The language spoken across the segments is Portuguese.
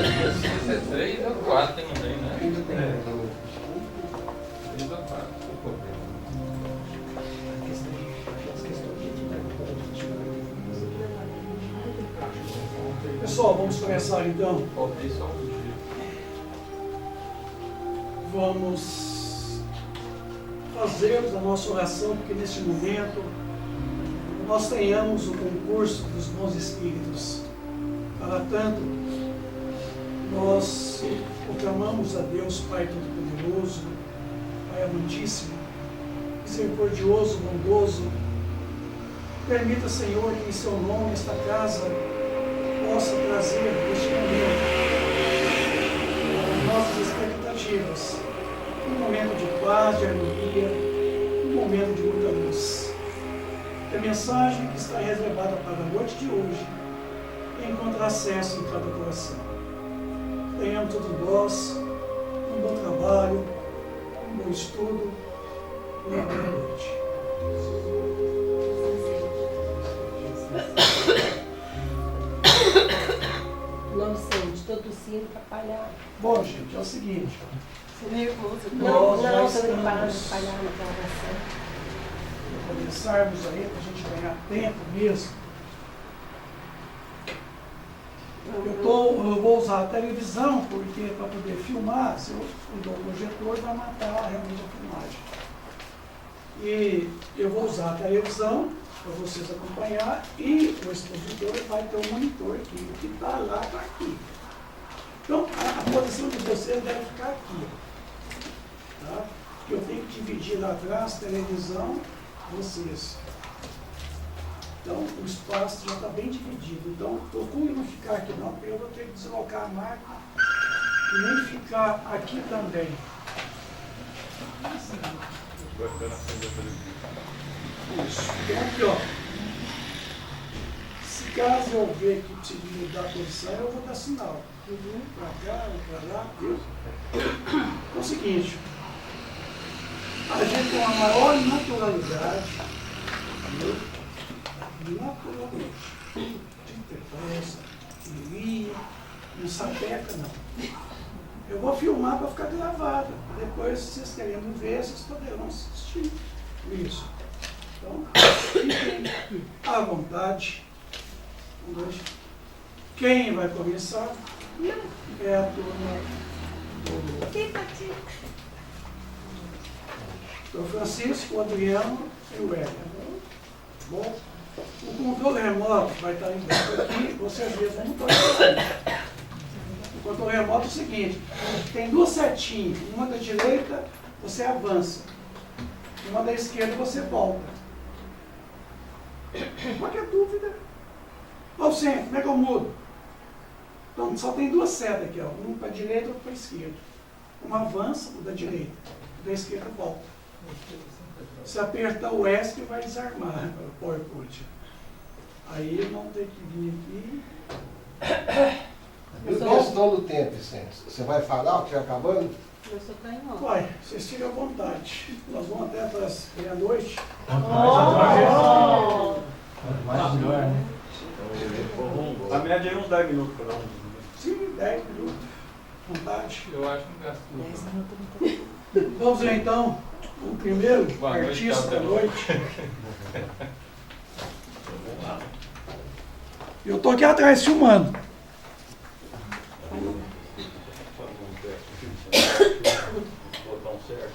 É 3 ou 4, não tem, né? 3 ou 4. Pessoal, vamos começar então. Faltei só um dia. Vamos fazer a nossa oração, porque neste momento nós tenhamos o concurso dos bons espíritos. Para tanto, nós proclamamos a Deus, Pai Todo-Poderoso, Pai Amantíssimo, misericordioso, bondoso. Permita, Senhor, que em seu nome esta casa possa trazer neste momento as nossas expectativas. Um momento de paz, de harmonia, um momento de muita luz. Que a mensagem que está reservada para a noite de hoje encontre acesso em cada coração. Tenhamos todos nós um bom trabalho, um bom estudo e uma boa noite. Não sente, estou tossindo, atrapalhar. Bom, gente, é o seguinte. Não, já não, estamos- estou preparando atrapalhar na gravação. Para começarmos aí, para a gente ganhar tempo mesmo. Eu vou usar a televisão, porque para poder filmar, se eu usar o projetor, vai matar realmente a filmagem. E eu vou usar a televisão para vocês acompanhar e o expositor vai ter um monitor aqui. O que está lá está aqui. Então, a posição de vocês deve ficar aqui. Tá? Eu tenho que dividir lá atrás, televisão, vocês. Então, o espaço já está bem dividido. Então, procure não ficar aqui não, porque eu vou ter que deslocar a máquina e nem ficar aqui também. Isso. Então, aqui, ó. Se caso eu ver que preciso mudar a posição, eu vou dar sinal. Para cá, para lá, viu? Então, é o seguinte. A gente com a maior naturalidade, viu? Naturalmente. Tem que ter pressa, linha, não sapeca não. Eu vou filmar para ficar gravado. Depois, se vocês querendo ver, vocês poderão assistir isso. Então, fiquem à vontade. Quem vai começar é a turma do Francisco, o Adriano e o Hélio. Bom, o controle remoto vai estar embaixo aqui, vocês mesmos vão estar. O controle remoto é o seguinte, tem duas setinhas, uma da direita você avança, uma da esquerda você volta. Qualquer dúvida? Ô centro, como é que eu mudo? Então só tem duas setas aqui, ó, uma para a direita e outra para a esquerda. Uma avança, o da direita, o da esquerda volta. Se apertar o ESC vai desarmar o PowerPoint. Aí vão ter que vir aqui. E a questão do tempo, Vicente? Você vai falar o que está acabando? Eu só estou em off. Vai, vocês ficam à vontade. Nós vamos até para as meia-noite. Mais melhor, né? A média é uns 10 minutos cada um. Sim, 10 minutos. Vontade. Eu acho que não gasto tudo. Vamos ver então o primeiro Boa noite, artista da Capitão. noite. Eu estou aqui atrás filmando. Botão certo.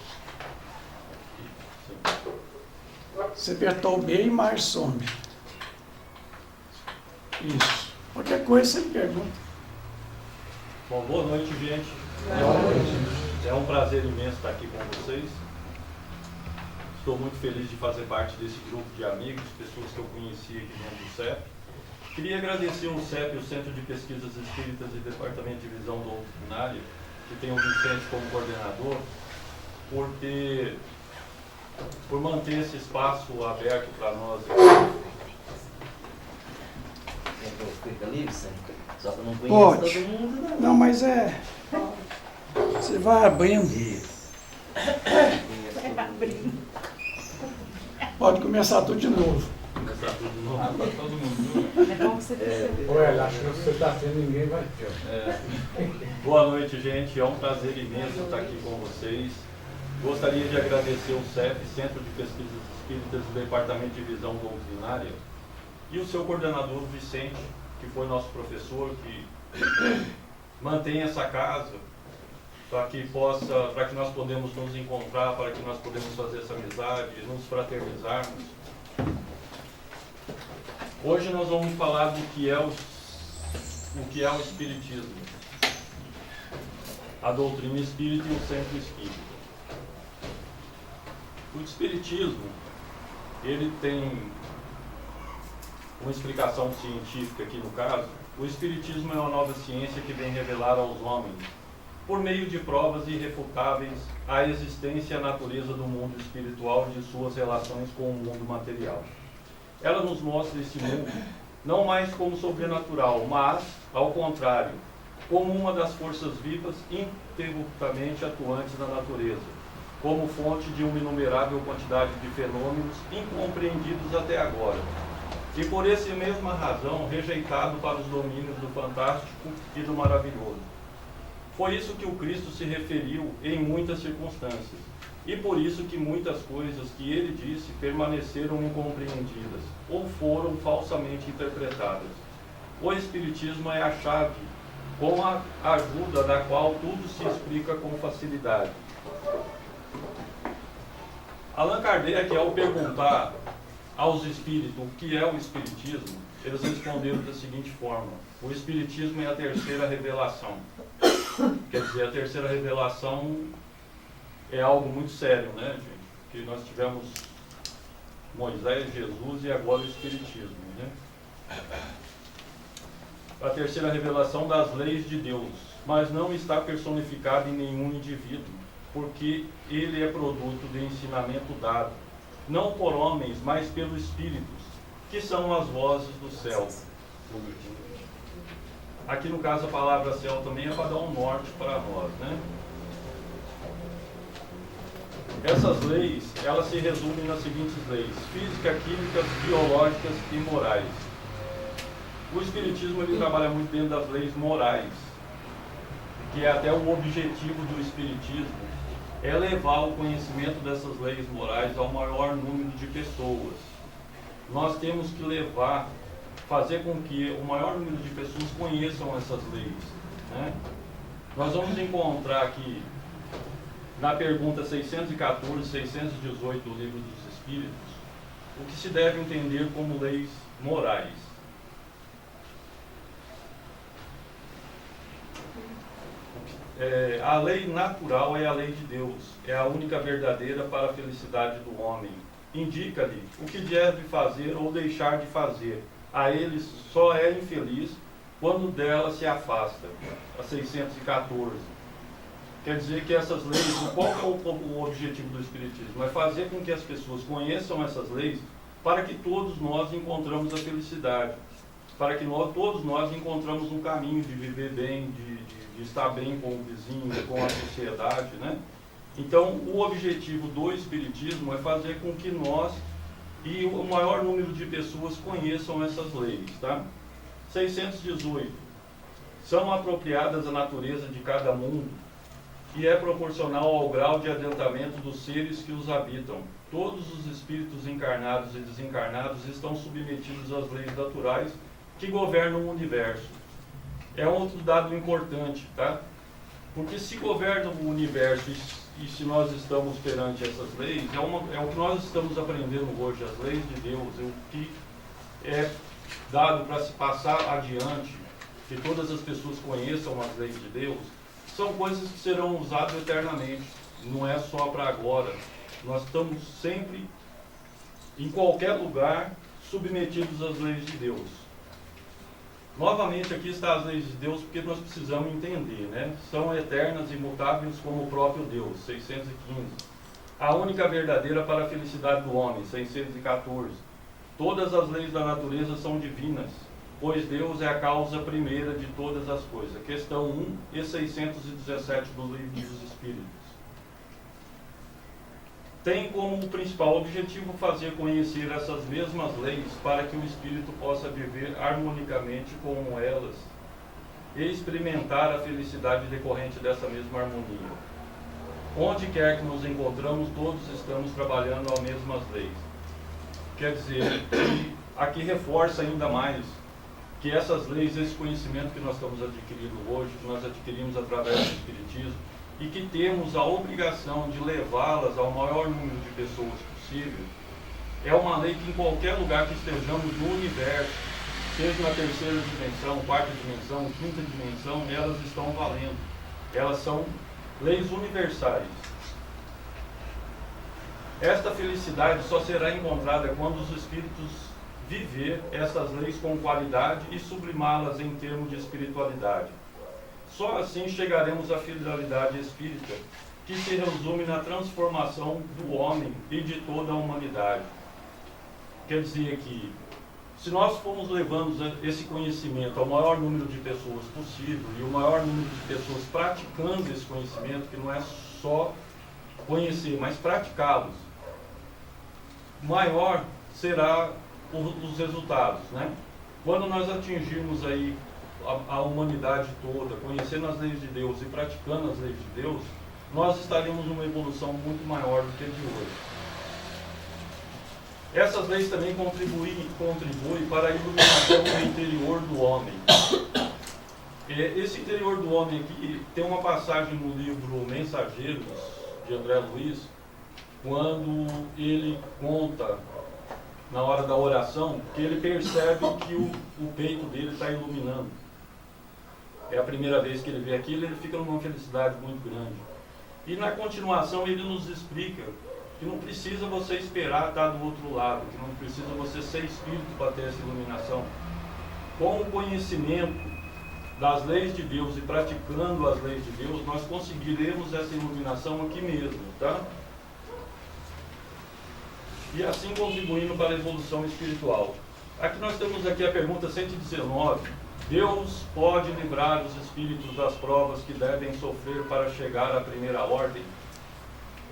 Você apertar o B e mais some. Isso. Qualquer coisa você me pergunta. Bom, boa noite, gente. É um prazer imenso estar aqui com vocês. Estou muito feliz de fazer parte desse grupo de amigos, pessoas que eu conheci aqui dentro do CEP. Queria agradecer ao CEP, o Centro de Pesquisas Espíritas e Departamento de Visão Doutrinária, que tem o Vicente como coordenador, por manter esse espaço aberto para nós aqui. Fica ali, Vicente? Só que eu não Pode. conheço todo mundo, não. Não, mas é. Você vai abrindo. Isso. Pode começar tudo de novo. Começar tudo de Ah, novo. para todo mundo. É como você precisa. Olha, acho que você está tendo, ninguém vai ter. Boa noite, gente. É um prazer imenso estar aqui com vocês. Gostaria de agradecer o CEP, Centro de Pesquisas Espíritas do Departamento de Visão Doutrinária, e o seu coordenador, Vicente, que foi nosso professor, que mantém essa casa para que nós podemos nos encontrar, para que nós podemos fazer essa amizade, nos fraternizarmos. Hoje nós vamos falar do que é o Espiritismo, a doutrina espírita e o centro espírita. O Espiritismo, ele tem uma explicação científica aqui no caso. O Espiritismo é uma nova ciência que vem revelar aos homens, por meio de provas irrefutáveis, a existência e a natureza do mundo espiritual e de suas relações com o mundo material. Ela nos mostra esse mundo não mais como sobrenatural, mas, ao contrário, como uma das forças vivas ininterruptamente atuantes na natureza, como fonte de uma inumerável quantidade de fenômenos incompreendidos até agora, e por essa mesma razão rejeitado para os domínios do fantástico e do maravilhoso. Foi isso que o Cristo se referiu em muitas circunstâncias, e por isso que muitas coisas que ele disse permaneceram incompreendidas, ou foram falsamente interpretadas. O Espiritismo é a chave, com a ajuda da qual tudo se explica com facilidade. Allan Kardec, ao perguntar aos espíritos o que é o Espiritismo, eles responderam da seguinte forma: o Espiritismo é a terceira revelação. Quer dizer, a terceira revelação é algo muito sério, né, gente? Que nós tivemos Moisés, Jesus e agora o Espiritismo, né? A terceira revelação das leis de Deus, mas não está personificado em nenhum indivíduo, porque ele é produto de ensinamento dado, não por homens, mas pelos Espíritos, que são as vozes do céu. Aqui no caso a palavra céu também é para dar um norte para nós, né? Essas leis, elas se resumem nas seguintes leis: física, químicas, biológicas e morais. O Espiritismo ele trabalha muito dentro das leis morais, que é até o objetivo do Espiritismo, é levar o conhecimento dessas leis morais ao maior número de pessoas. Nós temos que fazer com que o maior número de pessoas conheçam essas leis, né? Nós vamos encontrar aqui, na pergunta 614 e 618 do Livro dos Espíritos, o que se deve entender como leis morais. A lei natural é a lei de Deus, é a única verdadeira para a felicidade do homem. Indica-lhe o que deve fazer ou deixar de fazer. A ele só é infeliz quando dela se afasta. A 614. Quer dizer que essas leis, qual é o objetivo do Espiritismo? É fazer com que as pessoas conheçam essas leis para que todos nós encontramos a felicidade, para que todos nós encontramos um caminho de viver bem, de estar bem com o vizinho, com a sociedade, né? Então, o objetivo do Espiritismo é fazer com que nós e o maior número de pessoas conheçam essas leis, tá? 618. São apropriadas à natureza de cada mundo e é proporcional ao grau de adiantamento dos seres que os habitam. Todos os espíritos encarnados e desencarnados estão submetidos às leis naturais que governam o universo. É um outro dado importante, tá? Porque se governa o universo e se nós estamos perante essas leis, é o que nós estamos aprendendo hoje, as leis de Deus, é o que é dado para se passar adiante, que todas as pessoas conheçam as leis de Deus, são coisas que serão usadas eternamente, não é só para agora. Nós estamos sempre, em qualquer lugar, submetidos às leis de Deus. Novamente, aqui está as leis de Deus, porque nós precisamos entender, né? São eternas e imutáveis como o próprio Deus, 615. A única verdadeira para a felicidade do homem, 614. Todas as leis da natureza são divinas, pois Deus é a causa primeira de todas as coisas. Questão 1 e 617 do Livro dos Espíritos. tem como principal objetivo fazer conhecer essas mesmas leis para que o espírito possa viver harmonicamente com elas e experimentar a felicidade decorrente dessa mesma harmonia. Onde quer que nos encontramos, todos estamos trabalhando as mesmas leis. Quer dizer, que aqui reforça ainda mais que essas leis, esse conhecimento que nós estamos adquirindo hoje, que nós adquirimos através do Espiritismo, e que temos a obrigação de levá-las ao maior número de pessoas possível, é uma lei que em qualquer lugar que estejamos no universo, seja na terceira dimensão, quarta dimensão, quinta dimensão, elas estão valendo. Elas são leis universais. Esta felicidade só será encontrada quando os espíritos viver essas leis com qualidade e sublimá-las em termos de espiritualidade. Só assim chegaremos à finalidade espírita, que se resume na transformação do homem e de toda a humanidade. Quer dizer que, se nós formos levando esse conhecimento ao maior número de pessoas possível, e o maior número de pessoas praticando esse conhecimento, que não é só conhecer, mas praticá-los, maior será os resultados, né? Quando nós atingirmos aí a humanidade toda, conhecendo as leis de Deus e praticando as leis de Deus, nós estaremos numa evolução muito maior do que a de hoje. Essas leis também contribuem para a iluminação do interior do homem. Esse interior do homem aqui tem uma passagem no livro Mensageiros, de André Luiz, quando ele conta, na hora da oração, que ele percebe que o peito dele está iluminando. É a primeira vez que ele vê aquilo, ele fica numa felicidade muito grande. E na continuação ele nos explica que não precisa você esperar estar do outro lado, que não precisa você ser espírito para ter essa iluminação. Com o conhecimento das leis de Deus e praticando as leis de Deus, nós conseguiremos essa iluminação aqui mesmo, tá? E assim contribuindo para a evolução espiritual. Aqui nós temos aqui a pergunta 119. Deus pode livrar os espíritos das provas que devem sofrer para chegar à primeira ordem?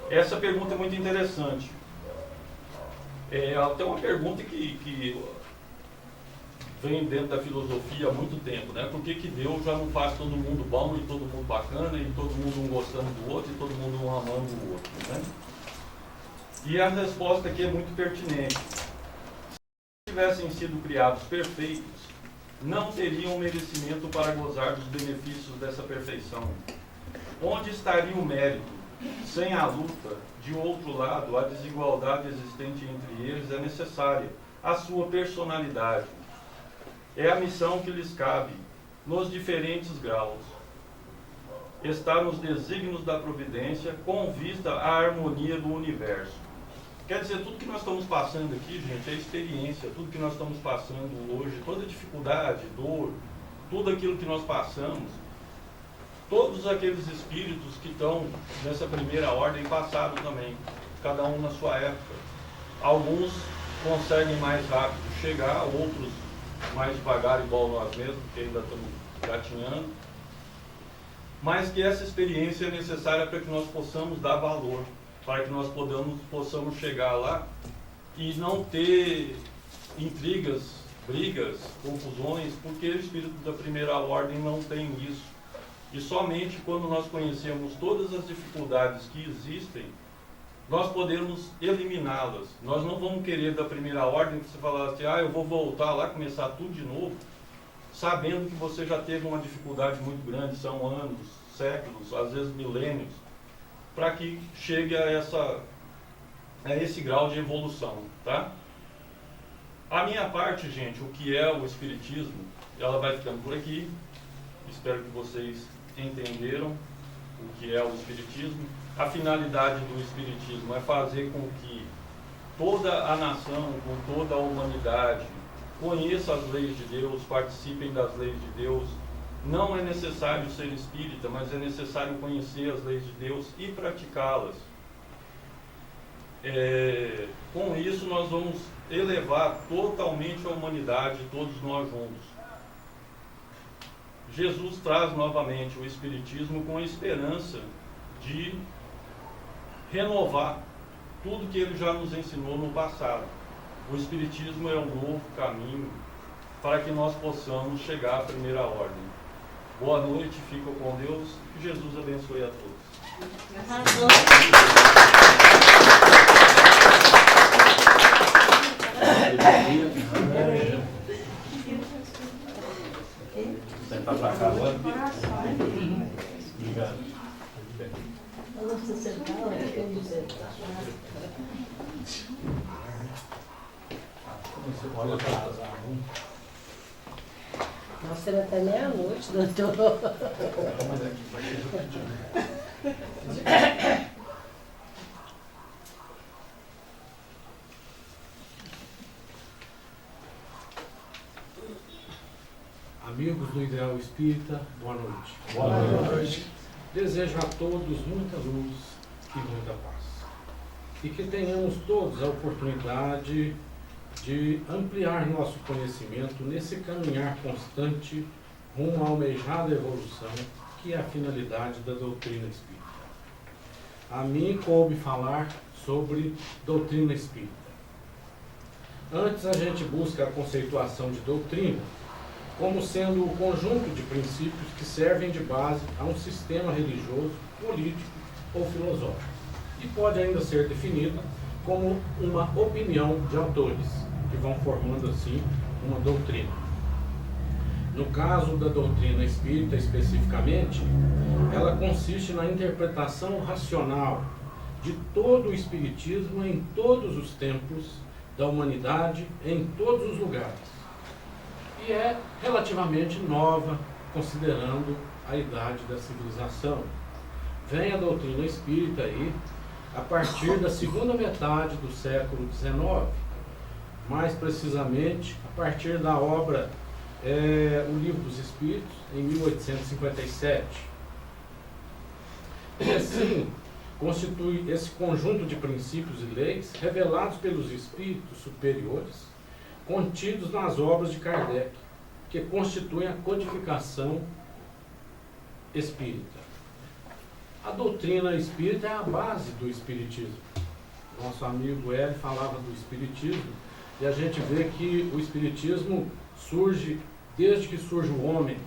Essa pergunta é muito interessante. É até uma pergunta que vem dentro da filosofia há muito tempo, né? Por que Deus já não faz todo mundo bom e todo mundo bacana, e todo mundo um gostando do outro, e todo mundo um amando o outro, né? E a resposta aqui é muito pertinente. Se tivessem sido criados perfeitos, não teriam merecimento para gozar dos benefícios dessa perfeição. Onde estaria o mérito? Sem a luta, de outro lado, a desigualdade existente entre eles é necessária. A sua personalidade é a missão que lhes cabe, nos diferentes graus. Está nos desígnios da providência, com vista à harmonia do universo. Quer dizer, tudo que nós estamos passando aqui, gente, é experiência. Tudo que nós estamos passando hoje, toda dificuldade, dor, tudo aquilo que nós passamos, todos aqueles espíritos que estão nessa primeira ordem passaram também, cada um na sua época. Alguns conseguem mais rápido chegar, outros mais devagar, igual nós mesmos, porque ainda estamos gatinhando. Mas que essa experiência é necessária para que nós possamos dar valor, para que nós possamos chegar lá e não ter intrigas, brigas, confusões, porque o espírito da primeira ordem não tem isso. E somente quando nós conhecemos todas as dificuldades que existem, nós podemos eliminá-las. Nós não vamos querer da primeira ordem que você falar assim, eu vou voltar lá, começar tudo de novo, sabendo que você já teve uma dificuldade muito grande, são anos, séculos, às vezes milênios, para que chegue a esse grau de evolução, tá? A minha parte, gente, o que é o Espiritismo, ela vai ficando por aqui. Espero que vocês entenderam o que é o Espiritismo. A finalidade do Espiritismo é fazer com que toda a nação, com toda a humanidade, conheça as leis de Deus, participem das leis de Deus. Não é necessário ser espírita, mas é necessário conhecer as leis de Deus e praticá-las. Com isso, nós vamos elevar totalmente a humanidade, todos nós juntos. Jesus traz novamente o Espiritismo com a esperança de renovar tudo que ele já nos ensinou no passado. O Espiritismo é um novo caminho para que nós possamos chegar à primeira ordem. Boa noite, fico com Deus e que Jesus abençoe a todos. Sentar pra cá agora. Obrigado. Eu não preciso sentar, eu tenho que sentar. Olha para as Nós temos até meia-noite, doutor. Amigos do Ideal Espírita, boa noite. Boa noite. Desejo a todos muita luz e muita paz. E que tenhamos todos a oportunidade de ampliar nosso conhecimento nesse caminhar constante rumo à almejada evolução, que é a finalidade da doutrina espírita. A mim coube falar sobre doutrina espírita. Antes a gente busca a conceituação de doutrina como sendo o conjunto de princípios que servem de base a um sistema religioso, político ou filosófico. E pode ainda ser definida como uma opinião de autores, que vão formando assim uma doutrina. No caso da doutrina espírita especificamente, ela consiste na interpretação racional de todo o espiritismo em todos os tempos da humanidade, em todos os lugares. E é relativamente nova, considerando a idade da civilização. Vem a doutrina espírita aí a partir da segunda metade do século XIX, mais precisamente a partir da obra O Livro dos Espíritos, em 1857. E assim, constitui esse conjunto de princípios e leis revelados pelos espíritos superiores, contidos nas obras de Kardec, que constituem a codificação espírita. A doutrina espírita é a base do espiritismo. Nosso amigo Hélio falava do espiritismo, e a gente vê que o espiritismo surge desde que surge o homem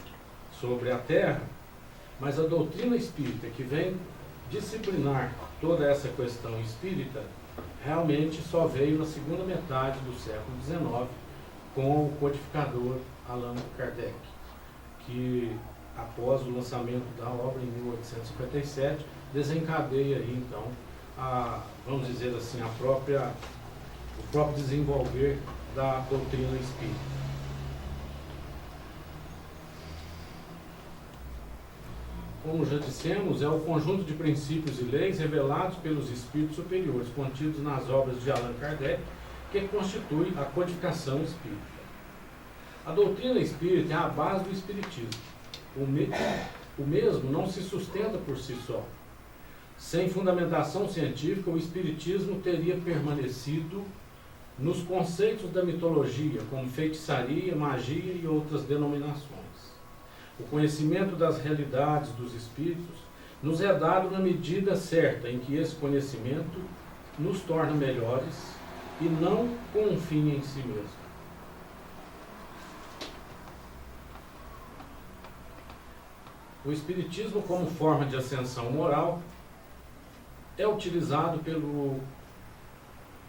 sobre a terra, mas a doutrina espírita, que vem disciplinar toda essa questão espírita, realmente só veio na segunda metade do século XIX com o codificador Allan Kardec, que após o lançamento da obra em 1857 desencadeia aí então vamos dizer assim, o próprio desenvolver da doutrina espírita. Como já dissemos, é o conjunto de princípios e leis revelados pelos espíritos superiores, contidos nas obras de Allan Kardec, que constitui a codificação espírita. A doutrina espírita é a base do espiritismo. O mesmo não se sustenta por si só. Sem fundamentação científica, o espiritismo teria permanecido nos conceitos da mitologia, como feitiçaria, magia e outras denominações. O conhecimento das realidades dos espíritos nos é dado na medida certa em que esse conhecimento nos torna melhores e não com um fim em si mesmo. O espiritismo, como forma de ascensão moral, é utilizado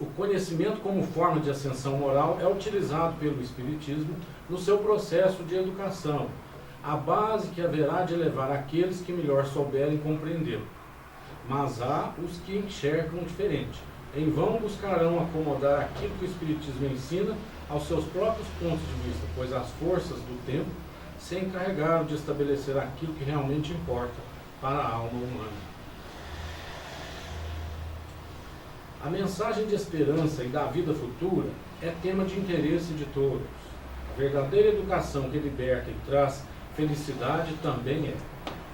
o conhecimento como forma de ascensão moral é utilizado pelo espiritismo no seu processo de educação, a base que haverá de levar aqueles que melhor souberem compreendê-lo. Mas há os que enxergam diferente. Em vão buscarão acomodar aquilo que o espiritismo ensina aos seus próprios pontos de vista, pois as forças do tempo se encarregaram de estabelecer aquilo que realmente importa para a alma humana. A mensagem de esperança e da vida futura é tema de interesse de todos. A verdadeira educação que liberta e traz felicidade também é.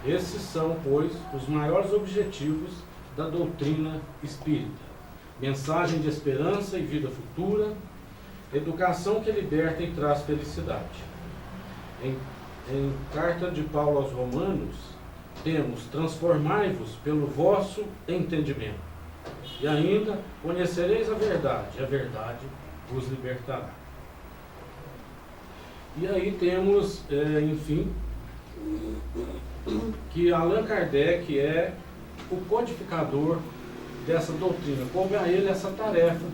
Esses são, pois, os maiores objetivos da doutrina espírita. Mensagem de esperança e vida futura, educação que liberta e traz felicidade. Em carta de Paulo aos Romanos, temos: transformai-vos pelo vosso entendimento. E ainda, conhecereis a verdade, e a verdade vos libertará. E aí temos, enfim, que Allan Kardec é o codificador dessa doutrina. Coube a ele essa tarefa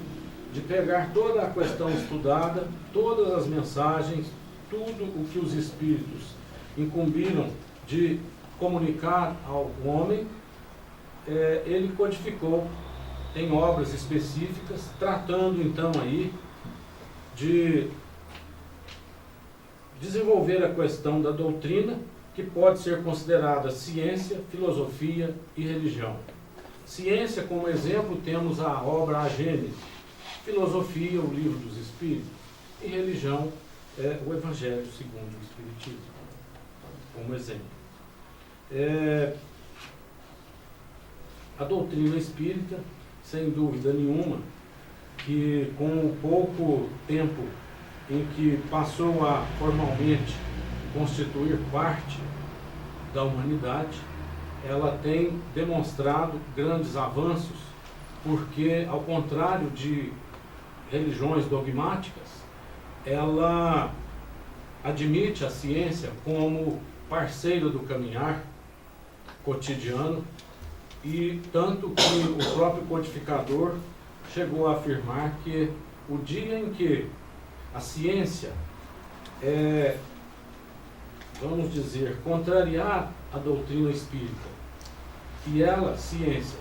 de pegar toda a questão estudada, todas as mensagens, tudo o que os espíritos incumbiram de comunicar ao homem, ele codificou em obras específicas, tratando então aí de desenvolver a questão da doutrina, que pode ser considerada ciência, filosofia e religião. Ciência, como exemplo, temos a obra A Gênese, filosofia, o Livro dos Espíritos, e religião, o Evangelho segundo o Espiritismo, como exemplo. A doutrina espírita, sem dúvida nenhuma, que com o pouco tempo em que passou a formalmente constituir parte da humanidade, ela tem demonstrado grandes avanços, porque, ao contrário de religiões dogmáticas, ela admite a ciência como parceira do caminhar cotidiano, e tanto que o próprio codificador chegou a afirmar que o dia em que a ciência vamos dizer, contrariar a doutrina espírita e ela, ciência,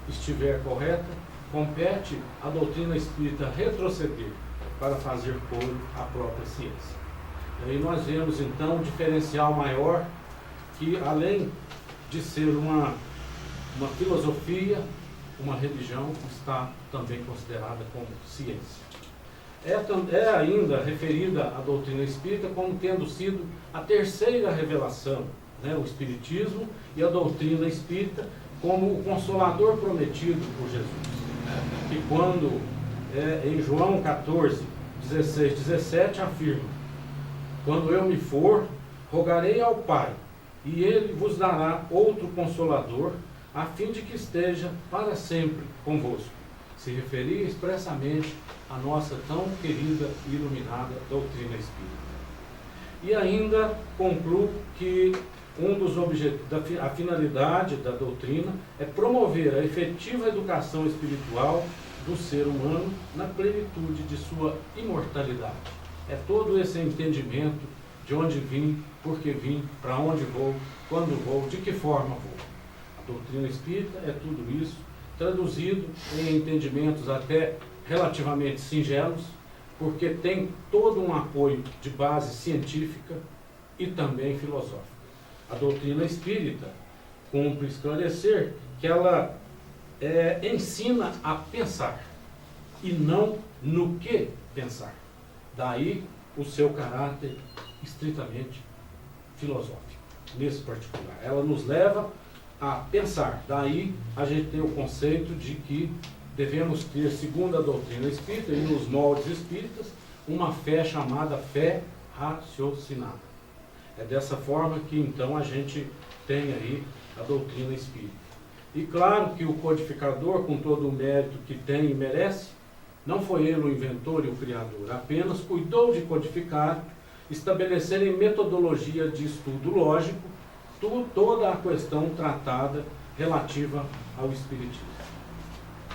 estiver correta, compete à doutrina espírita retroceder para fazer coro à própria ciência. E aí nós vemos então um diferencial maior, que além de ser uma filosofia, uma religião, está também considerada como ciência. É ainda referida à doutrina espírita como tendo sido a terceira revelação, né, o Espiritismo, e a doutrina espírita como o Consolador prometido por Jesus. Que quando, em João 14, 16, 17, afirma: quando eu me for, rogarei ao Pai, e Ele vos dará outro Consolador, a fim de que esteja para sempre convosco. Se referia expressamente à nossa tão querida e iluminada doutrina espírita. E ainda concluo que um dos objetivos, a finalidade da doutrina é promover a efetiva educação espiritual do ser humano na plenitude de sua imortalidade. É todo esse entendimento de onde vim, por que vim, para onde vou, quando vou, de que forma vou. A doutrina espírita é tudo isso, traduzido em entendimentos até relativamente singelos, porque tem todo um apoio de base científica e também filosófica. A doutrina espírita cumpre esclarecer que ela ensina a pensar e não no que pensar. Daí o seu caráter estritamente filosófico, nesse particular. Ela nos leva a pensar. Daí a gente tem o conceito de que devemos ter, segundo a doutrina espírita e nos moldes espíritas, uma fé chamada fé raciocinada. É dessa forma que então a gente tem aí a doutrina espírita. E claro que o codificador, com todo o mérito que tem e merece, não foi ele o inventor e o criador, apenas cuidou de codificar, estabelecer em metodologia de estudo lógico toda a questão tratada relativa ao espiritismo.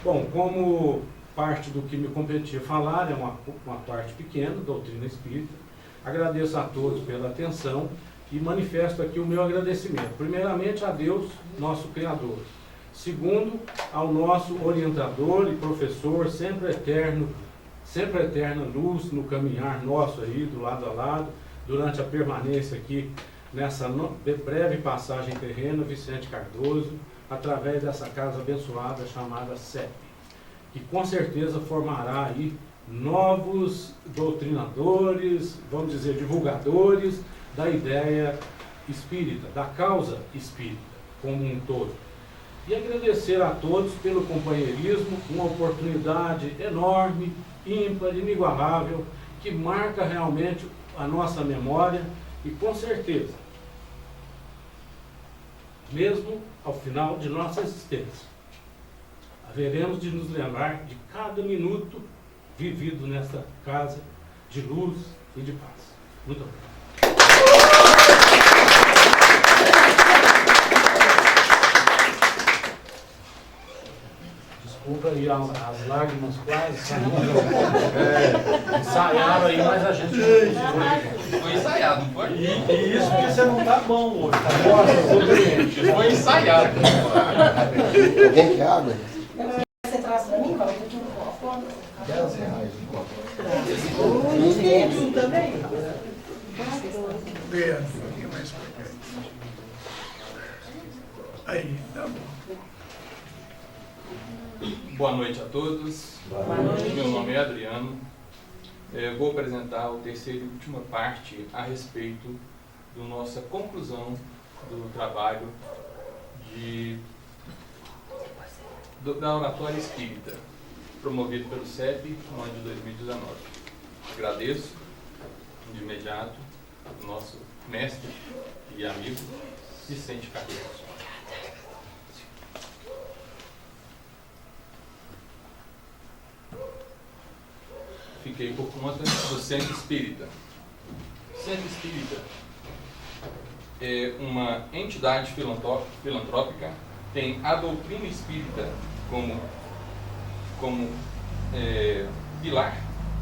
Bom, como parte do que me competia falar, é uma parte pequena, doutrina espírita, agradeço a todos pela atenção e manifesto aqui o meu agradecimento. Primeiramente a Deus, nosso Criador. Segundo, ao nosso orientador e professor, sempre eterna luz no caminhar nosso aí, do lado a lado, durante a permanência aqui nessa breve passagem terrena, Vicente Cardoso, através dessa casa abençoada chamada CEP, que com certeza formará aí novos doutrinadores, vamos dizer, divulgadores da ideia espírita, da causa espírita como um todo. E agradecer a todos pelo companheirismo, uma oportunidade enorme, ímpar, inigualável, que marca realmente a nossa memória e com certeza, mesmo ao final de nossa existência, haveremos de nos lembrar de cada minuto vivido nesta casa de luz e de paz. Muito obrigado. Desculpa aí as lágrimas quase saindo. Ensaiaram aí, mas a gente não Foi ensaiado, não foi? E isso que você não tá bom hoje. Tá Foi ensaiado. Alguém quer água? Você traz pra mim, Paulo? Eu não posso. R$10 um copo. Isso também? Vê, um pouquinho mais pra cá. Aí, tá bom. Boa noite a todos. Meu nome é Adriano. Vou apresentar a terceira e última parte a respeito da nossa conclusão do trabalho da oratória espírita, promovido pelo CEP no ano de 2019. Agradeço de imediato o nosso mestre e amigo Vicente Cardoso. Fiquei por conta do Centro Espírita. O Centro Espírita é uma entidade filantrópica, tem a doutrina espírita como pilar,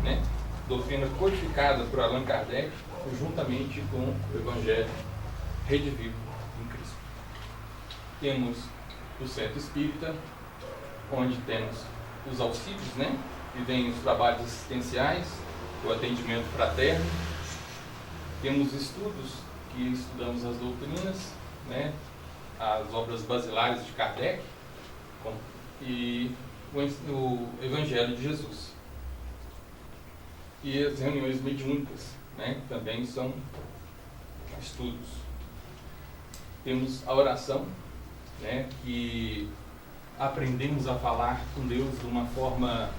né? Doutrina codificada por Allan Kardec, juntamente com o Evangelho redivivo em Cristo. Temos o Centro Espírita, onde temos os auxílios, né? E vem os trabalhos assistenciais, o atendimento fraterno. Temos estudos que estudamos as doutrinas, né? As obras basilares de Kardec e o Evangelho de Jesus. E as reuniões mediúnicas, né? Também são estudos. Temos a oração, né? Que aprendemos a falar com Deus de uma forma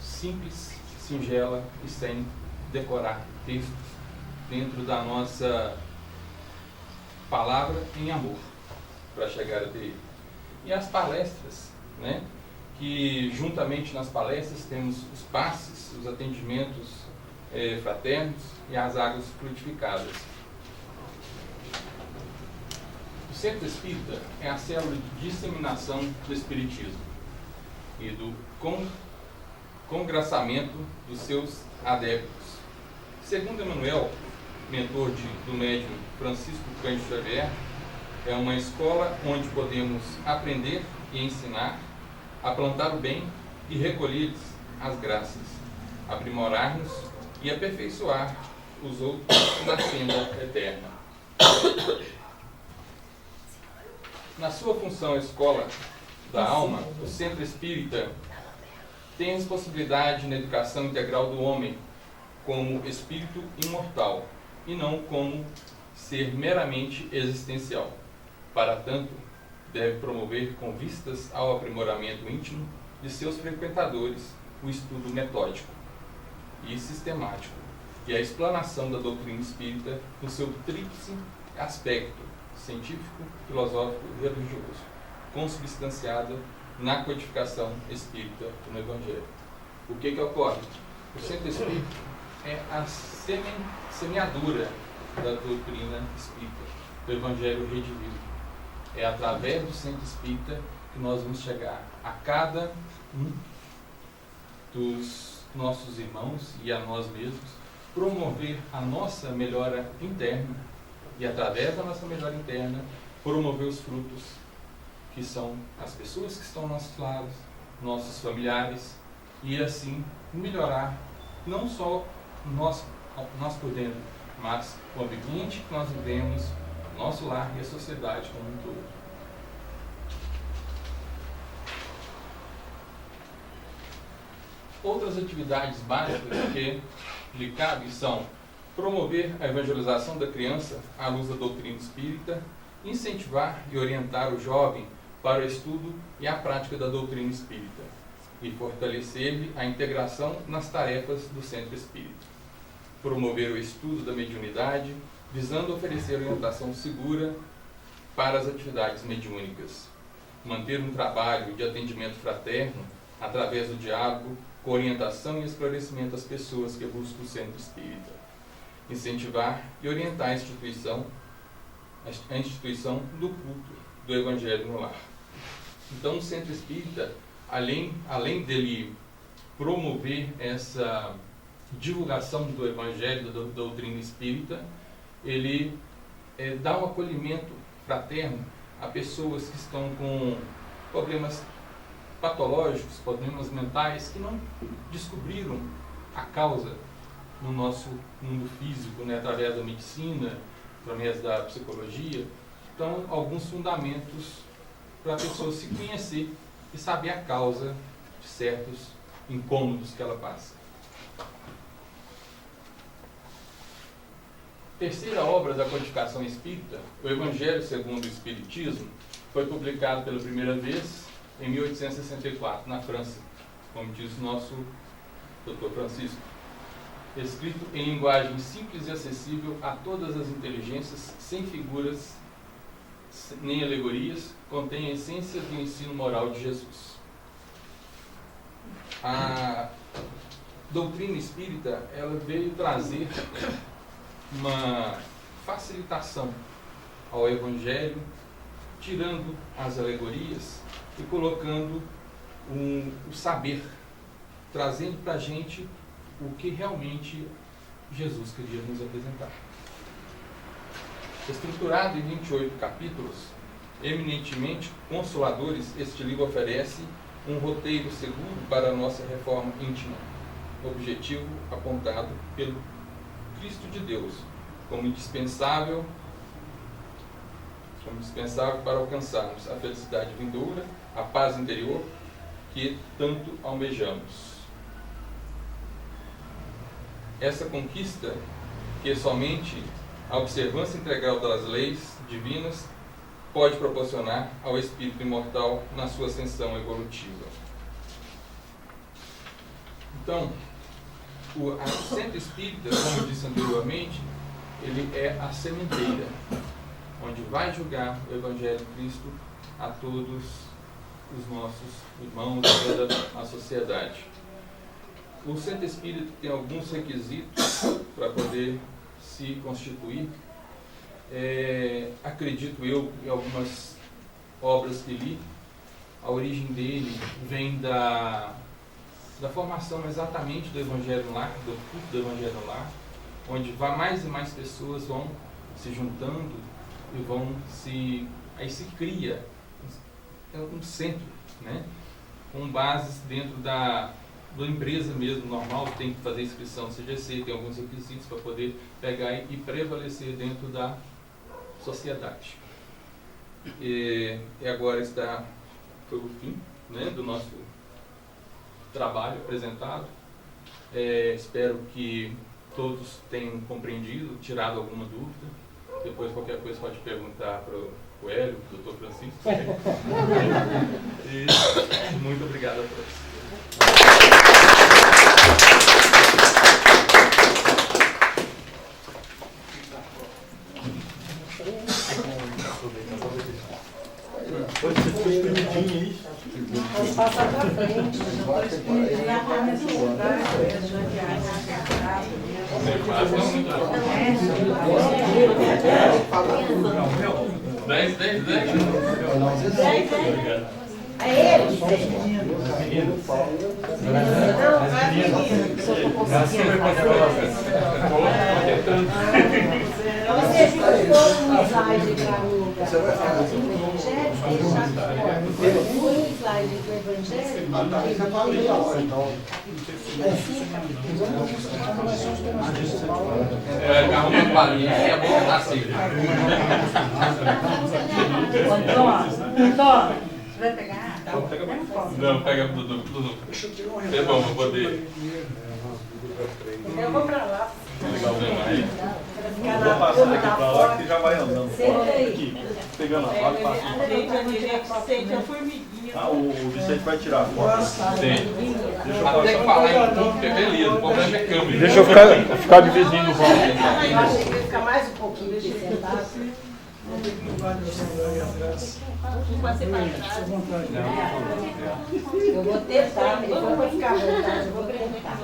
simples, singela e sem decorar textos, dentro da nossa palavra em amor, para chegar até ele. E as palestras, né? Que juntamente nas palestras temos os passes, os atendimentos fraternos e as águas fluidificadas. O Centro Espírita é a célula de disseminação do Espiritismo e do congraçamento dos seus adeptos. Segundo Emmanuel, mentor do médium Francisco Cândido Xavier, é uma escola onde podemos aprender e ensinar a plantar o bem e recolher as graças, aprimorar-nos e aperfeiçoar os outros na senda eterna. Na sua função escola da alma, o Centro Espírita tem responsabilidade na educação integral do homem como espírito imortal e não como ser meramente existencial. Para tanto, deve promover com vistas ao aprimoramento íntimo de seus frequentadores o estudo metódico e sistemático e a explanação da doutrina espírita no seu tríplice aspecto científico, filosófico e religioso, consubstanciado na codificação espírita no Evangelho. O que ocorre? O Centro Espírita é a semeadura da doutrina espírita, do Evangelho redivivo. É através do Centro Espírita que nós vamos chegar a cada um dos nossos irmãos e a nós mesmos, promover a nossa melhora interna e, através da nossa melhora interna, promover os frutos que são as pessoas que estão ao nosso lado, nossos familiares, e assim melhorar não só nós por dentro, mas o ambiente que nós vivemos, o nosso lar e a sociedade como um todo. Outras atividades básicas que lhe cabe são promover a evangelização da criança à luz da doutrina espírita, incentivar e orientar o jovem para o estudo e a prática da doutrina espírita e fortalecer-lhe a integração nas tarefas do Centro Espírita. Promover o estudo da mediunidade, visando oferecer orientação segura para as atividades mediúnicas. manter um trabalho de atendimento fraterno através do diálogo, com orientação e esclarecimento às pessoas que buscam o centro espírita. Incentivar e orientar a instituição do culto do Evangelho no lar. Então, o centro espírita, além dele promover essa divulgação do Evangelho, da doutrina espírita, ele dá um acolhimento fraterno a pessoas que estão com problemas patológicos, problemas mentais, que não descobriram a causa no nosso mundo físico, né, através da medicina, através da psicologia. Então, alguns fundamentos para a pessoa se conhecer e saber a causa de certos incômodos que ela passa. Terceira obra da codificação espírita, o Evangelho segundo o Espiritismo, foi publicado pela primeira vez em 1864, na França, como diz o nosso Dr. Francisco. Escrito em linguagem simples e acessível a todas as inteligências, sem figuras nem alegorias, contém a essência do ensino moral de Jesus. A doutrina espírita, ela veio trazer uma facilitação ao Evangelho, tirando as alegorias e colocando o saber, trazendo para a gente o que realmente Jesus queria nos apresentar. Estruturado em 28 capítulos, eminentemente consoladores, este livro oferece um roteiro seguro para a nossa reforma íntima, objetivo apontado pelo Cristo de Deus como indispensável para alcançarmos a felicidade vindoura, a paz interior que tanto almejamos. Essa conquista que somente a observância integral das leis divinas pode proporcionar ao espírito imortal na sua ascensão evolutiva. Então, o centro espírita, como eu disse anteriormente, ele é a sementeira, onde vai julgar o Evangelho de Cristo a todos os nossos irmãos, a toda a sociedade. O centro espírita tem alguns requisitos para poder se constituir. Acredito eu, em algumas obras que li, a origem dele vem da formação exatamente do Evangelho no Lar, do culto do Evangelho no Lar, onde mais e mais pessoas vão se juntando e aí se cria um centro, né, com bases dentro da empresa mesmo, normal, tem que fazer inscrição no CGC, tem alguns requisitos para poder pegar e prevalecer dentro da sociedade. E agora foi o fim, né, do nosso trabalho apresentado. Espero que todos tenham compreendido, tirado alguma dúvida. Depois qualquer coisa pode perguntar para o Hélio, para o Dr. Francisco. E muito obrigado a todos. Pode ser espremidinho aí. Pode passar para frente. É ele? Você ficou no slide para o Evangelho? O slide do Evangelho? Arruma a palhinha e a boca está seca. Antônio, você vai pegar? Não, pega tudo. É bom, vou poder. Eu vou pra lá. Eu vou passar aqui pra lá que já vai andando. Aqui, pegando a foto, passa. Sente a formiguinha. O Vicente vai tirar a foto. Tem. Até que falar em público é beleza, o problema é câmera. Deixa eu ficar de vizinho no Eu achei que ia ficar mais um pouquinho de sentado. Vou ter que levar meu celular aí atrás. Pode ser para Fique à trás. vontade. Eu vou tentar, depois vai ficar à vontade, eu vou tentar.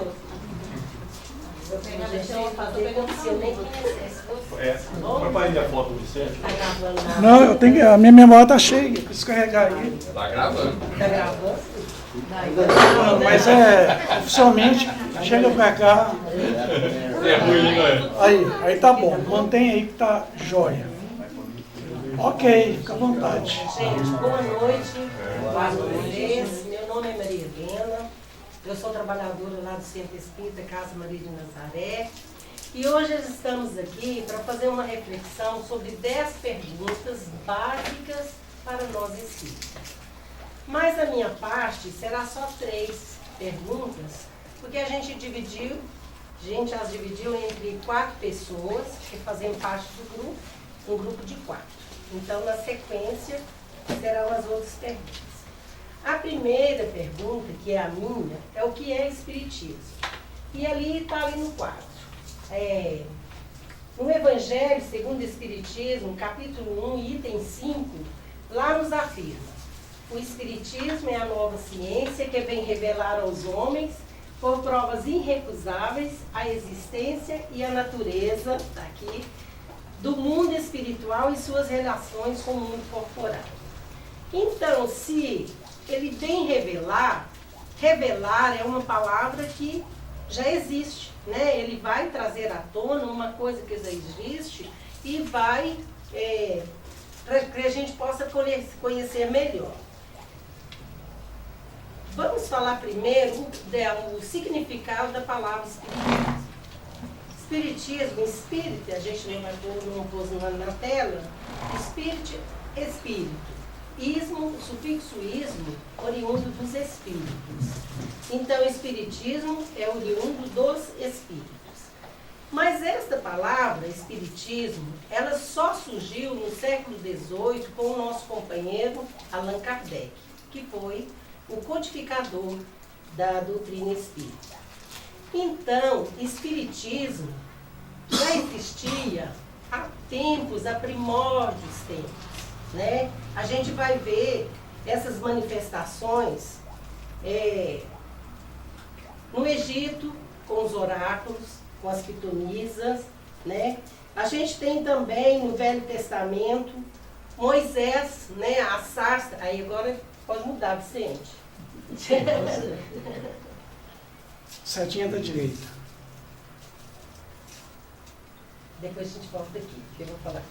Gente, eu vou fazer como se eu nem conhecesse você. Papai, a foto do Vicente. Tá gravando nada? Não, eu tenho que, a minha memória está cheia, preciso carregar aí. Tá gravando. Tá gravando? Não, mas oficialmente, chega pra cá. É ruim, não é? Aí tá bom, mantém aí que tá jóia. Ok, fica à vontade. Gente, boa noite. Boa noite. Meu nome é Maria Helena. Eu sou trabalhadora lá do Centro Espírita Casa Maria de Nazaré. E hoje estamos aqui para fazer uma reflexão sobre 10 perguntas básicas para nós espíritas. Mas a minha parte será só 3 perguntas, porque a gente as dividiu entre 4 pessoas que fazem parte do grupo, um grupo de 4. Então, na sequência, serão as outras perguntas. A primeira pergunta, que é a minha, é o que é Espiritismo. E ali está ali no quadro. No Evangelho segundo o Espiritismo, capítulo 1, item 5, lá nos afirma: o Espiritismo é a nova ciência que vem revelar aos homens, por provas irrecusáveis, a existência e a natureza, aqui, do mundo espiritual e suas relações com o mundo corporal. Então, se ele vem revelar é uma palavra que já existe, né? Ele vai trazer à tona uma coisa que já existe e vai, para que a gente possa conhecer melhor. Vamos falar primeiro do significado da palavra espiritismo. Espiritismo, espírita, a gente não vai pôr na tela. Espírito, espírito. Ismo, sufixo ismo, oriundo dos espíritos. Então, espiritismo é oriundo dos espíritos. Mas esta palavra, espiritismo, ela só surgiu no século XVIII com o nosso companheiro Allan Kardec, que foi o codificador da doutrina espírita. Então, espiritismo já existia há tempos, há primórdios tempos, né? A gente vai ver essas manifestações no Egito, com os oráculos, com as pitonisas, né? A gente tem também no Velho Testamento Moisés, né? A sarça, aí agora pode mudar, Vicente. Setinha da direita. Depois a gente volta aqui, que eu vou falar.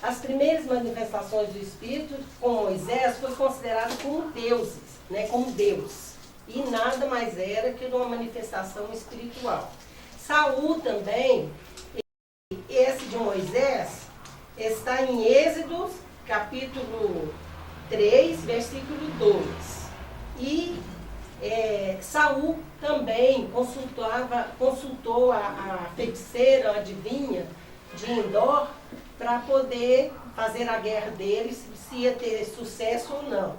As primeiras manifestações do Espírito com Moisés foi considerado como deuses, né, como Deus. E nada mais era que uma manifestação espiritual. Saul também, esse de Moisés, está em Êxodo, capítulo 3, versículo 2. E Saul também consultou a feiticeira, a adivinha de Endor, para poder fazer a guerra deles, se ia ter sucesso ou não.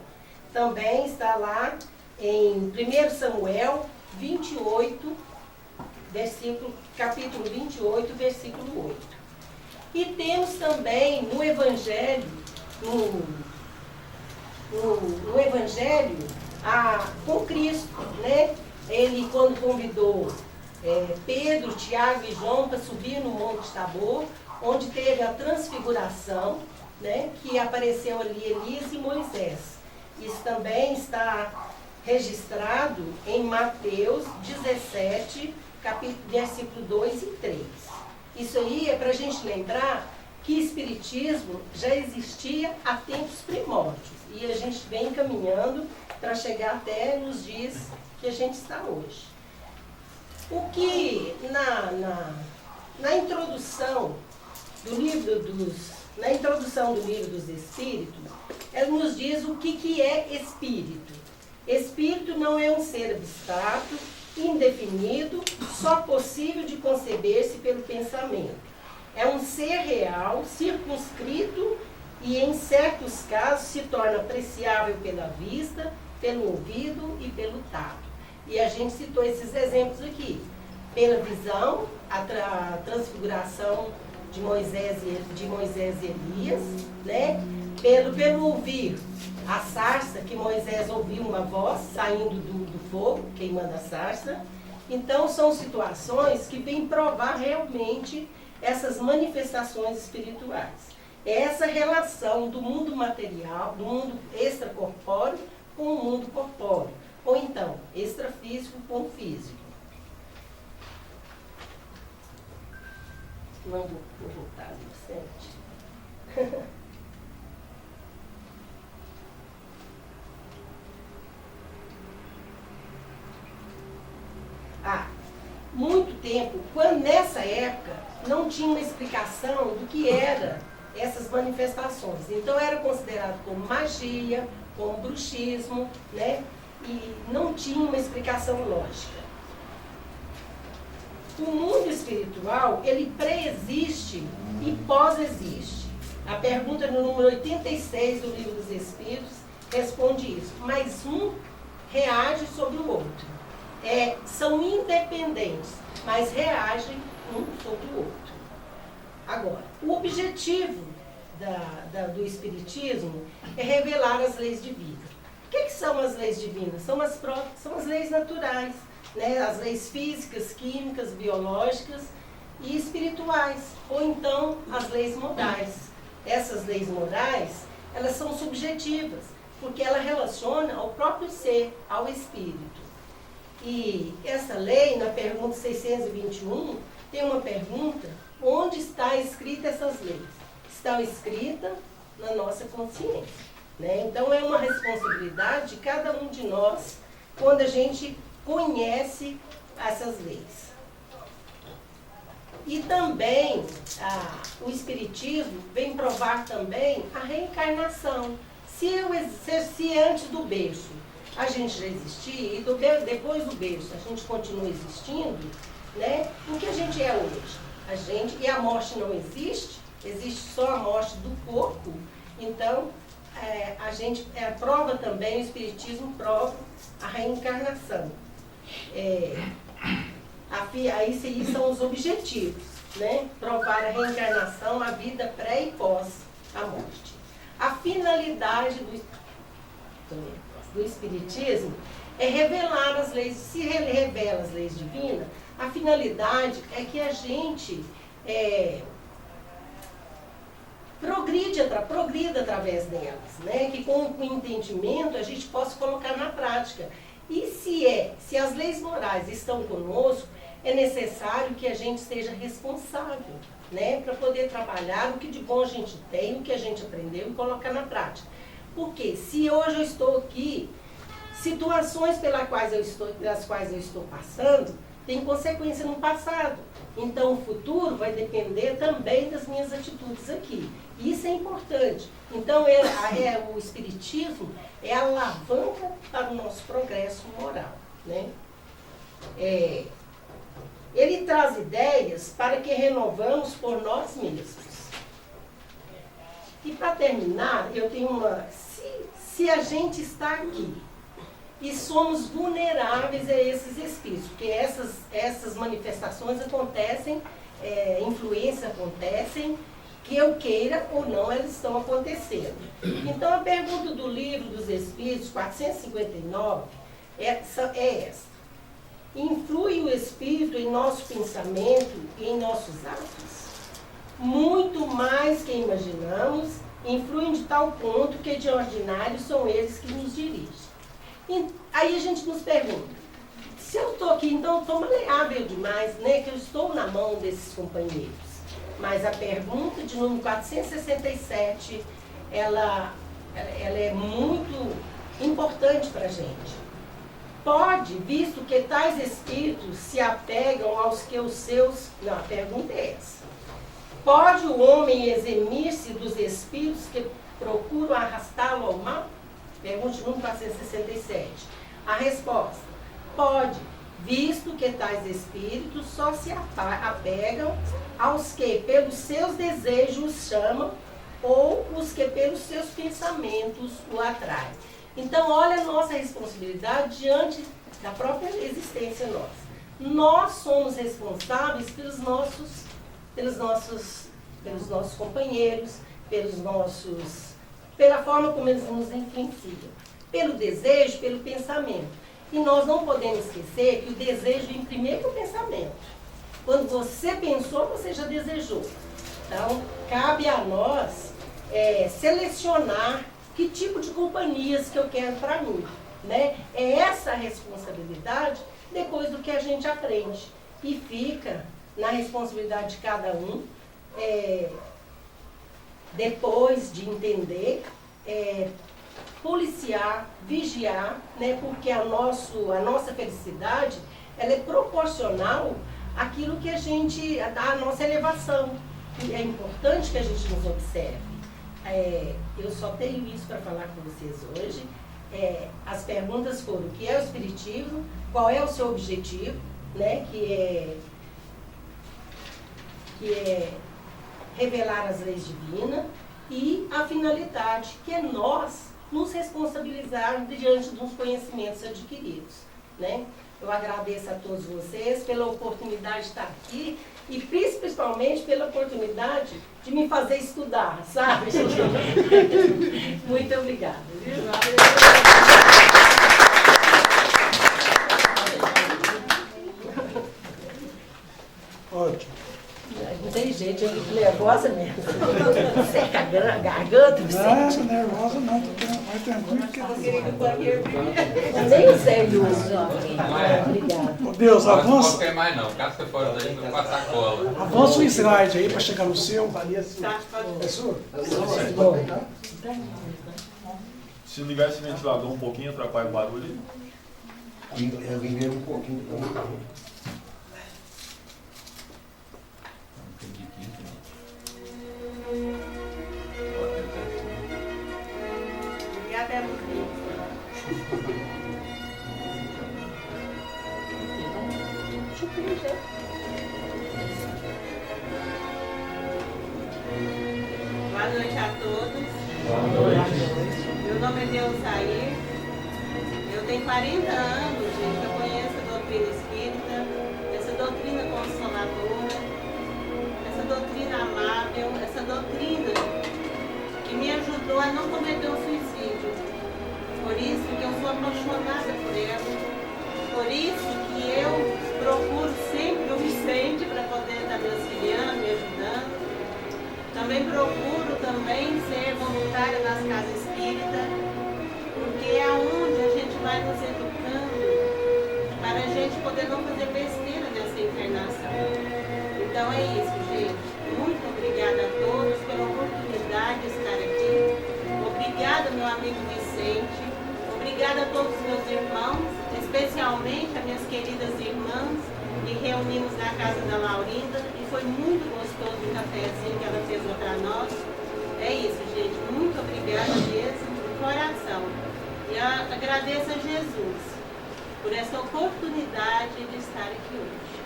Também está lá em 1 Samuel 28, capítulo 28, versículo 8. E temos também no Evangelho, no Evangelho com Cristo, né? Ele, quando convidou Pedro, Tiago e João para subir no Monte Tabor, onde teve a transfiguração, né, que apareceu ali Elias e Moisés. Isso também está registrado em Mateus 17, versículo 2 e 3. Isso aí é para a gente lembrar que Espiritismo já existia há tempos primórdios. E a gente vem caminhando para chegar até nos dias que a gente está hoje. O que na introdução do livro dos Espíritos, ela nos diz o que é espírito. Espírito não é um ser abstrato, indefinido, só possível de conceber-se pelo pensamento. É um ser real, circunscrito e, em certos casos, se torna apreciável pela vista, pelo ouvido e pelo tato. E a gente citou esses exemplos aqui. pela visão, a transfiguração de Moisés e Elias, né? Pelo ouvir a sarça, que Moisés ouviu uma voz saindo do fogo, queimando a sarça. Então, são situações que vêm provar realmente essas manifestações espirituais. Essa relação do mundo material, do mundo extracorpóreo com o mundo corpóreo, ou então, extrafísico com o físico. Não vou voltar, Vicente. Muito tempo, quando nessa época não tinha uma explicação do que era essas manifestações. Então era considerado como magia, como bruxismo, né? E não tinha uma explicação lógica. O mundo espiritual, ele pré-existe e pós-existe. A pergunta no número 86 do Livro dos Espíritos responde isso. Mas um reage sobre o outro. São independentes, mas reagem um sobre o outro. Agora, o objetivo do Espiritismo é revelar as leis divinas. O que são as leis divinas? São as leis naturais, né? As leis físicas, químicas, biológicas e espirituais, ou então as leis morais. Essas leis morais, elas são subjetivas, porque ela relaciona ao próprio ser, ao espírito. E essa lei, na pergunta 621, tem uma pergunta: onde está escrita essas leis? Estão escritas na nossa consciência, né? Então é uma responsabilidade de cada um de nós quando a gente conhece essas leis. E também o Espiritismo vem provar também a reencarnação. Se antes do berço a gente já existia, e depois do berço a gente continua existindo, né? O que a gente é hoje? E a morte não existe, existe só a morte do corpo. Então, a gente prova também, o Espiritismo prova a reencarnação. Aí são os objetivos, né? Provar a reencarnação, a vida pré e pós a morte. A finalidade do Espiritismo é revelar as leis. Se ele revela as leis divinas, a finalidade é que a gente progrida através delas, né? Que com o entendimento a gente possa colocar na prática. E se as leis morais estão conosco, é necessário que a gente seja responsável, né? Para poder trabalhar o que de bom a gente tem, o que a gente aprendeu e colocar na prática. Porque se hoje eu estou aqui, situações pelas quais eu estou passando, tem consequência no passado. Então o futuro vai depender também das minhas atitudes aqui. Isso é importante. Então o Espiritismo é a alavanca para o nosso progresso moral, né? Ele traz ideias para que renovamos por nós mesmos. E para terminar, eu tenho se a gente está aqui e somos vulneráveis a esses espíritos, porque essas manifestações acontecem, influências acontecem, que eu queira ou não, elas estão acontecendo. Então, a pergunta do Livro dos Espíritos, 459, é essa. Influi o Espírito em nosso pensamento e em nossos atos? Muito mais que imaginamos, influem de tal ponto que de ordinário são eles que nos dirigem. E aí a gente nos pergunta, se eu estou aqui, então eu estou maleável demais, né? Que eu estou na mão desses companheiros. Mas a pergunta de número 467, ela é muito importante para a gente. Pode, visto que tais espíritos se apegam aos que os seus... Não, a pergunta é essa. Pode o homem eximir-se dos espíritos que procuram arrastá-lo ao mal? Pergunta número 467. A resposta: pode, visto que tais espíritos só se apegam aos que pelos seus desejos chamam ou os que pelos seus pensamentos o atraem. Então, olha a nossa responsabilidade diante da própria existência nossa. nós somos responsáveis pelos nossos companheiros, pela forma como eles nos influenciam, pelo desejo, pelo pensamento. E nós não podemos esquecer que o desejo vem primeiro do pensamento. Quando você pensou, você já desejou. Então, cabe a nós selecionar que tipo de companhias que eu quero para mim. Né? É essa a responsabilidade depois do que a gente aprende. E fica na responsabilidade de cada um, depois de entender, policiar, vigiar, né? Porque a nossa felicidade ela é proporcional àquilo que à nossa elevação. E é importante que a gente nos observe. Eu só tenho isso para falar com vocês hoje. As perguntas foram: o que é o Espiritismo? Qual é o seu objetivo? Né? Que é revelar as leis divinas, e a finalidade, que é nós nos responsabilizarmos diante dos conhecimentos adquiridos. Né? Eu agradeço a todos vocês pela oportunidade de estar aqui e principalmente pela oportunidade de me fazer estudar, sabe? Muito obrigada. Ótimo. Não tem jeito, eu fico nervosa mesmo. Seca a garganta, Não, nervosa não, tô mais tranquilo que eu nem sei isso. Obrigada. Ô Deus, Não avança. quer mais não, casca fora daí, não passa cola. Avança o slide aí para chegar no seu. É sua? Se ligar esse ventilador um pouquinho, atrapalha o barulho. Eu vim um pouquinho. Obrigada, é muito. Boa noite a todos. Boa noite. Meu nome é Deusair. Eu tenho 40 anos, gente, eu conheço a doutrina espírita, essa doutrina consoladora, essa doutrina amável, essa doutrina que me ajudou a não cometer um suicídio. Por isso que eu sou apaixonada por ela. Por isso que eu procuro sempre o Vicente para poder estar me auxiliando, me ajudando. Também procuro ser voluntária nas casas espíritas, porque é onde a gente vai nos educando para a gente poder não fazer besteira nessa encarnação. Então é isso, gente. Muito obrigada a todos pela oportunidade de estar aqui. Obrigada, meu amigo Vicente. Obrigada a todos os meus irmãos, especialmente as minhas queridas irmãs, que reunimos na casa da Laurinda, e foi muito gostoso o cafezinho que ela fez para nós. É isso, gente. Muito obrigada mesmo, de coração. E agradeço a Jesus por essa oportunidade de estar aqui hoje.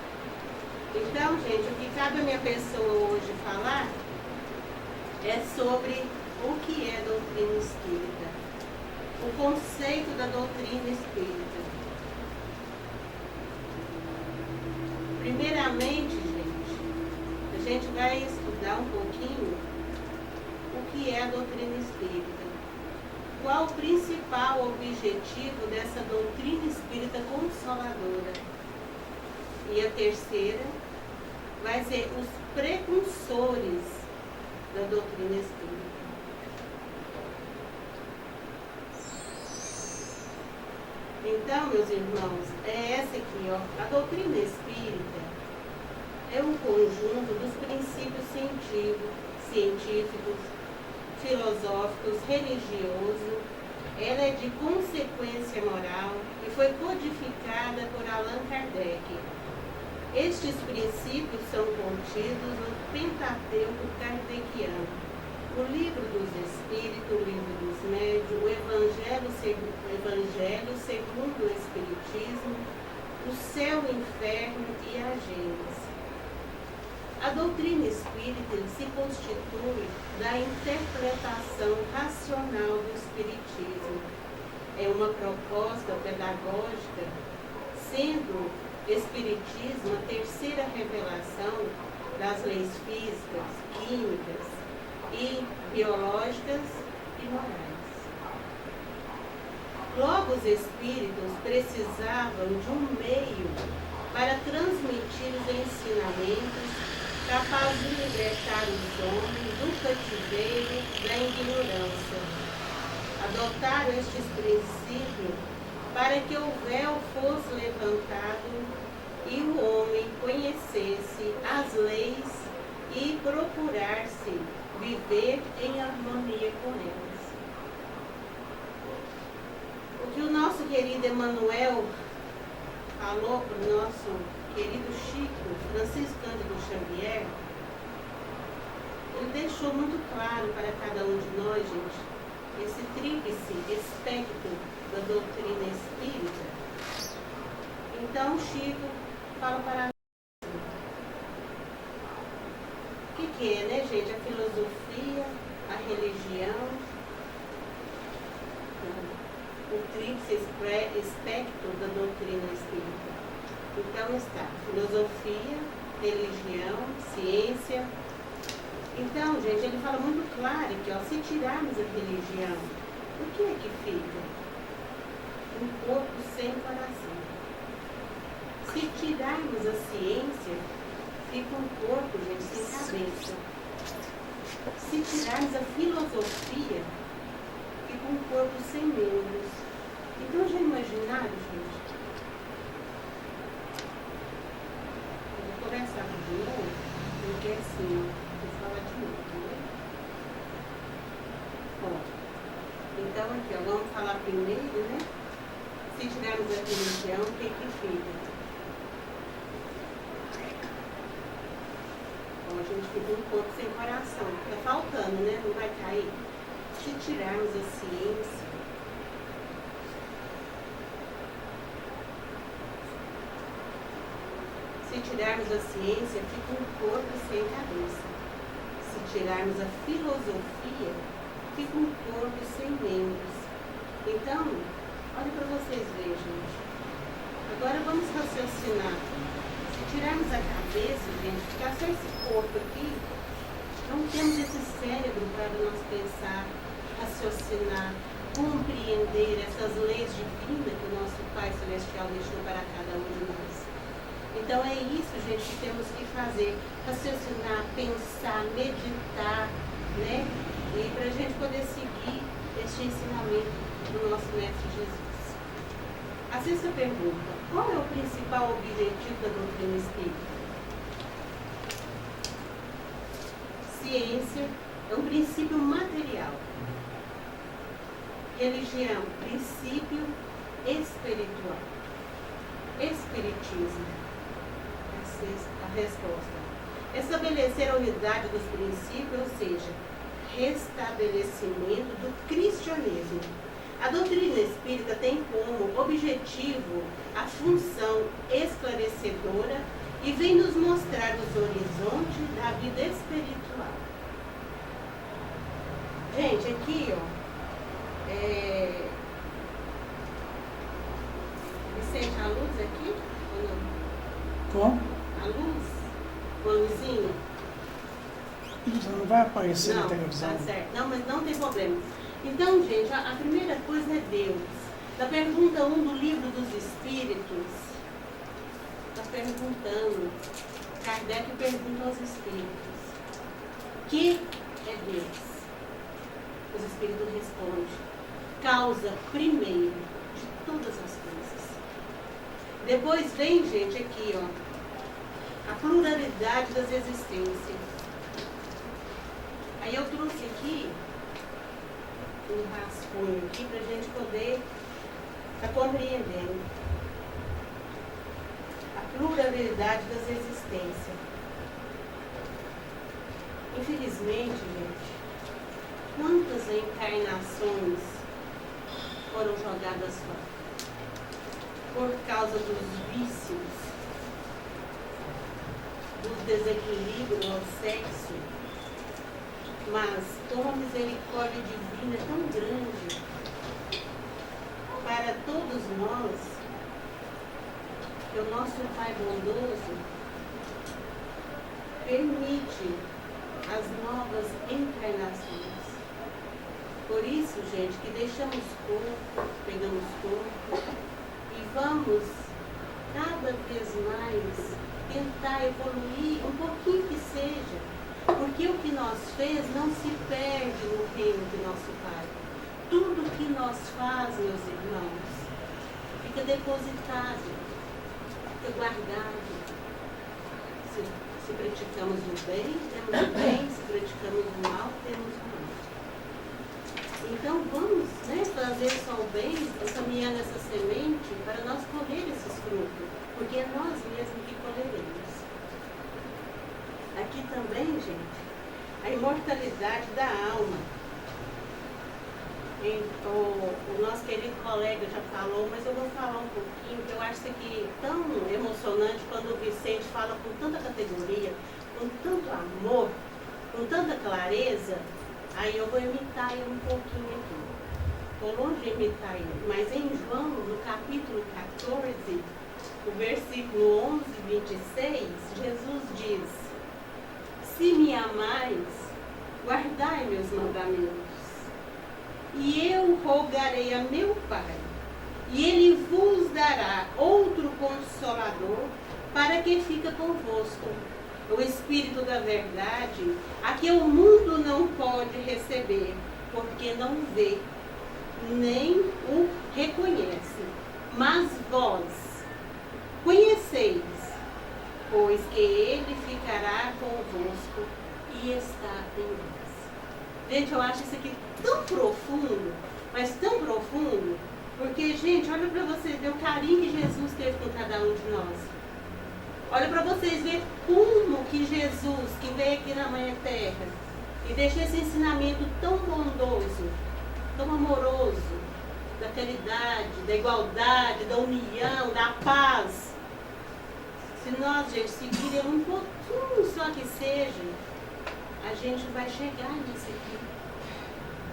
Então, gente, o que cabe a minha pessoa hoje falar é sobre o que é doutrina espírita, o conceito da doutrina espírita. Primeiramente, a gente vai estudar um pouquinho o que é a doutrina espírita. Qual o principal objetivo dessa doutrina espírita consoladora? E a terceira vai ser os precursores da doutrina espírita. Então, meus irmãos, é essa aqui, ó. A doutrina espírita é um conjunto dos princípios científicos, filosóficos, religiosos. Ela é de consequência moral e foi codificada por Allan Kardec. Estes princípios são contidos no Pentateuco Kardeciano, o Livro dos Espíritos, o Livro dos Médiuns, o Evangelho segundo o Espiritismo, o Céu, o Inferno e a Gênesis. A doutrina espírita se constitui da interpretação racional do Espiritismo. É uma proposta pedagógica, sendo Espiritismo, a terceira revelação das leis físicas, químicas e biológicas e morais. Logo, os espíritos precisavam de um meio para transmitir os ensinamentos capazes de libertar os homens do cativeiro da ignorância. Adotaram estes princípios para que o véu fosse levantado e o homem conhecesse as leis e procurasse viver em harmonia com elas. O que o nosso querido Emmanuel falou para o nosso querido Chico, Francisco Cândido Xavier, ele deixou muito claro para cada um de nós, gente, esse tríplice aspecto da doutrina espírita. Então, Chico fala para nós o que é, né, gente? A filosofia, a religião, o tríplice aspecto da doutrina espírita. Então está filosofia, religião, ciência. Então, gente, ele fala muito claro que, ó, se tirarmos a religião, o que é que fica? Um corpo sem coração. Se tirarmos a ciência, fica um corpo, gente, sem cabeça. Se tirarmos a filosofia, fica um corpo sem membros. Então, já imaginaram, gente? Eu vou começar de novo, porque assim, vou falar de novo, né? Ó, então aqui, ó, vamos falar primeiro, né? Se tivermos a religião, o que que fica? Ó, a gente fica um corpo sem coração, fica faltando, né? Não vai cair. Se tirarmos a ciência, fica um corpo sem cabeça. Se tirarmos a filosofia, fica um corpo sem membros. Então, olha para vocês verem, gente. Agora vamos raciocinar. Se tirarmos a cabeça, gente, ficar só esse corpo aqui, não temos esse cérebro para nós pensar, raciocinar, compreender essas leis divinas que o nosso Pai Celestial deixou para cada um de nós. Então é isso, gente, que temos que fazer, raciocinar, pensar, meditar, né? E para a gente poder seguir este ensinamento do nosso Mestre Jesus. A sexta pergunta: qual é o principal objetivo da doutrina espírita? Ciência é um princípio material. Religião, princípio espiritual. Espiritismo, a resposta: estabelecer a unidade dos princípios, ou seja, restabelecimento do cristianismo. A doutrina espírita tem como objetivo a função esclarecedora e vem nos mostrar os horizontes da vida espiritual. Gente, aqui, ó, Vicente, a luz aqui? Ou não? Como? A luz? Uma luzinha? Não vai aparecer Não, na televisão. tá certo. Não, mas não tem problema. Então, gente, a primeira coisa é Deus. Na pergunta 1 do Livro dos Espíritos, está perguntando, Kardec pergunta aos Espíritos: que é Deus? Os Espíritos respondem: causa primeiro de todas as coisas. Depois vem, gente, aqui, ó, a pluralidade das existências. Aí eu trouxe aqui um rascunho aqui para a gente poder estar compreendendo a pluralidade das existências. Infelizmente, gente, quantas encarnações foram jogadas fora por causa dos vícios, do desequilíbrio ao sexo, mas como a misericórdia divina é tão grande para todos nós, que o nosso Pai bondoso permite as novas encarnações. Por isso, gente, que deixamos corpo, pegamos corpo e vamos cada vez mais tentar evoluir um pouquinho que seja, porque o que nós fez não se perde no reino de nosso Pai. Tudo que nós fazemos, meus irmãos, fica depositado, fica guardado. Se praticamos o bem, temos o bem, se praticamos o mal, temos o mal. Então vamos, né, fazer só o bem, caminhar nessa semente para nós colher esses frutos, porque é nós mesmos que colheremos. Aqui também, gente, a imortalidade da alma. O nosso querido colega já falou, mas eu vou falar um pouquinho, que eu acho isso aqui tão emocionante quando o Vicente fala com tanta categoria, com tanto amor, com tanta clareza. Aí eu vou imitar ele um pouquinho aqui. Estou longe de imitar ele, mas em João, no capítulo 14, o versículo 11 e 26, Jesus diz: se me amais, guardai meus mandamentos. E eu rogarei a meu Pai, e Ele vos dará outro Consolador, para que fique convosco, o Espírito da verdade, a que o mundo não pode receber, porque não vê, nem o reconhece. Mas vós conheceis, pois que Ele ficará convosco e está em vós. Gente, eu acho isso aqui tão profundo, mas tão profundo, porque, gente, olha para vocês ver o carinho que Jesus teve com cada um de nós. Olha para vocês ver como que Jesus, que veio aqui na Mãe Terra, e deixou esse ensinamento tão bondoso, tão amoroso, da caridade, da igualdade, da união, da paz. Se nós, gente, seguirmos um pouquinho só que seja, a gente vai chegar nisso aqui.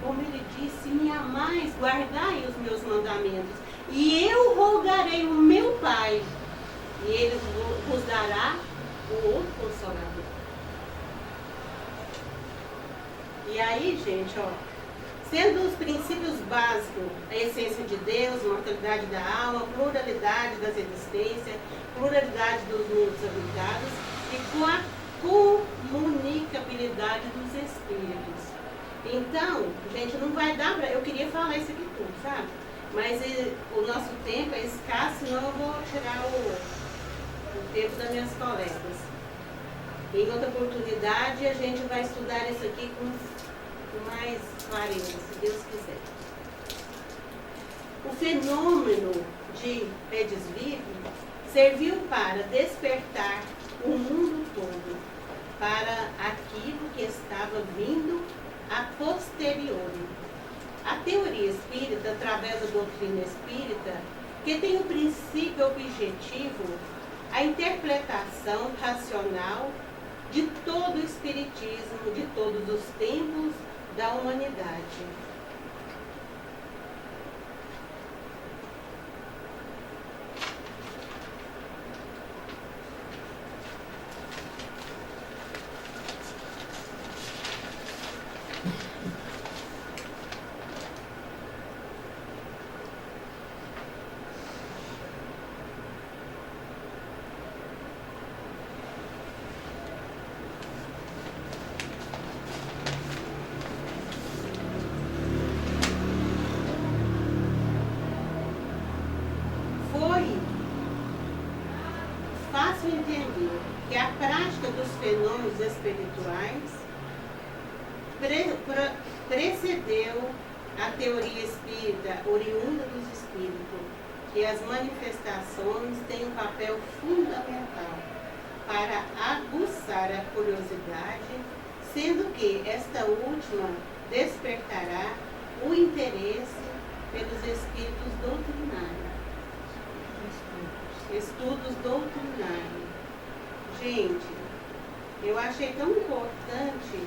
Como ele disse, me amais, guardai os meus mandamentos. E eu rogarei o meu Pai, e Ele vos dará o outro Consolador. E aí, gente, ó, sendo os princípios básicos a essência de Deus, mortalidade da alma, pluralidade das existências, pluralidade dos mundos habitados e com a comunicabilidade dos espíritos. Então, gente, não vai dar para... Eu queria falar isso aqui tudo, sabe? Mas o nosso tempo é escasso, senão eu vou tirar o tempo das minhas colegas. Em outra oportunidade, a gente vai estudar isso aqui com mais clareza, se Deus quiser. O fenômeno de pé desvio serviu para despertar o mundo todo para aquilo que estava vindo a posteriori. A teoria espírita, através da doutrina espírita, que tem o princípio objetivo a interpretação racional de todo o espiritismo, de todos os tempos da humanidade. Entender que a prática dos fenômenos espirituais precedeu a teoria espírita oriunda dos espíritos, que as manifestações têm um papel fundamental para aguçar a curiosidade, sendo que esta última despertará o interesse pelos espíritos doutrinários. Estudos doutrinários. Gente, eu achei tão importante